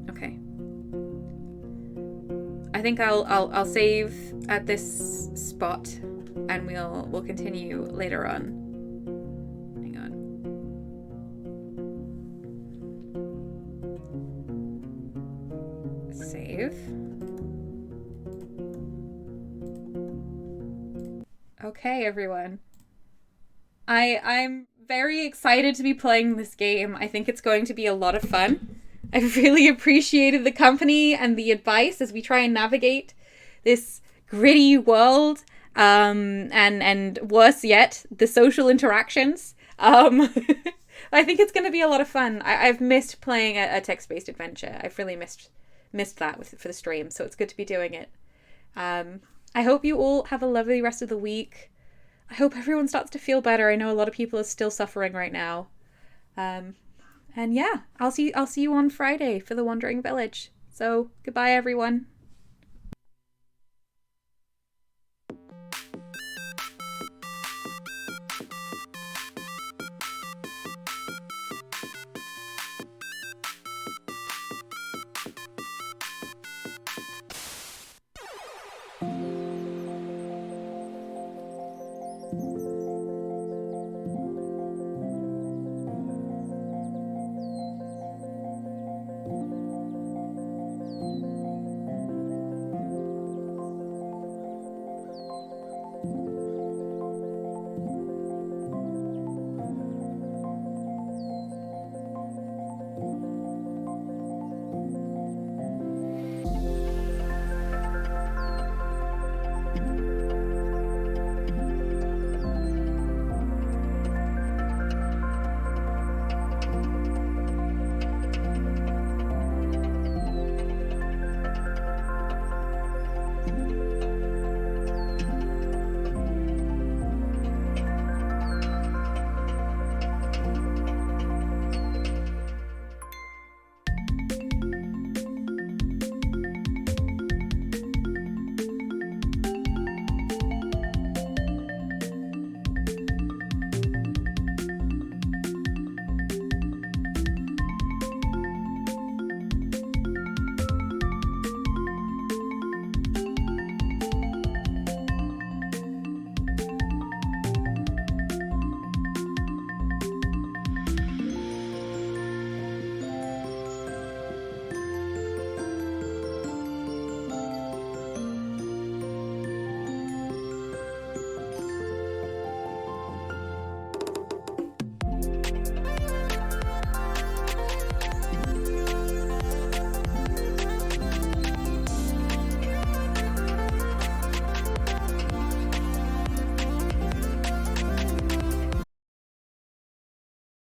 Okay. I think I'll save at this spot, and we'll continue later on. Hang on. Save. Okay, everyone. I'm very excited to be playing this game. I think it's going to be a lot of fun. I really appreciated the company and the advice as we try and navigate this gritty world, and worse yet, the social interactions. I think it's going to be a lot of fun. I've missed playing a text-based adventure. I've really missed that for the stream, so it's good to be doing it. I hope you all have a lovely rest of the week. I hope everyone starts to feel better. I know a lot of people are still suffering right now. And yeah, I'll see you on Friday for the Wandering Village. So goodbye, everyone.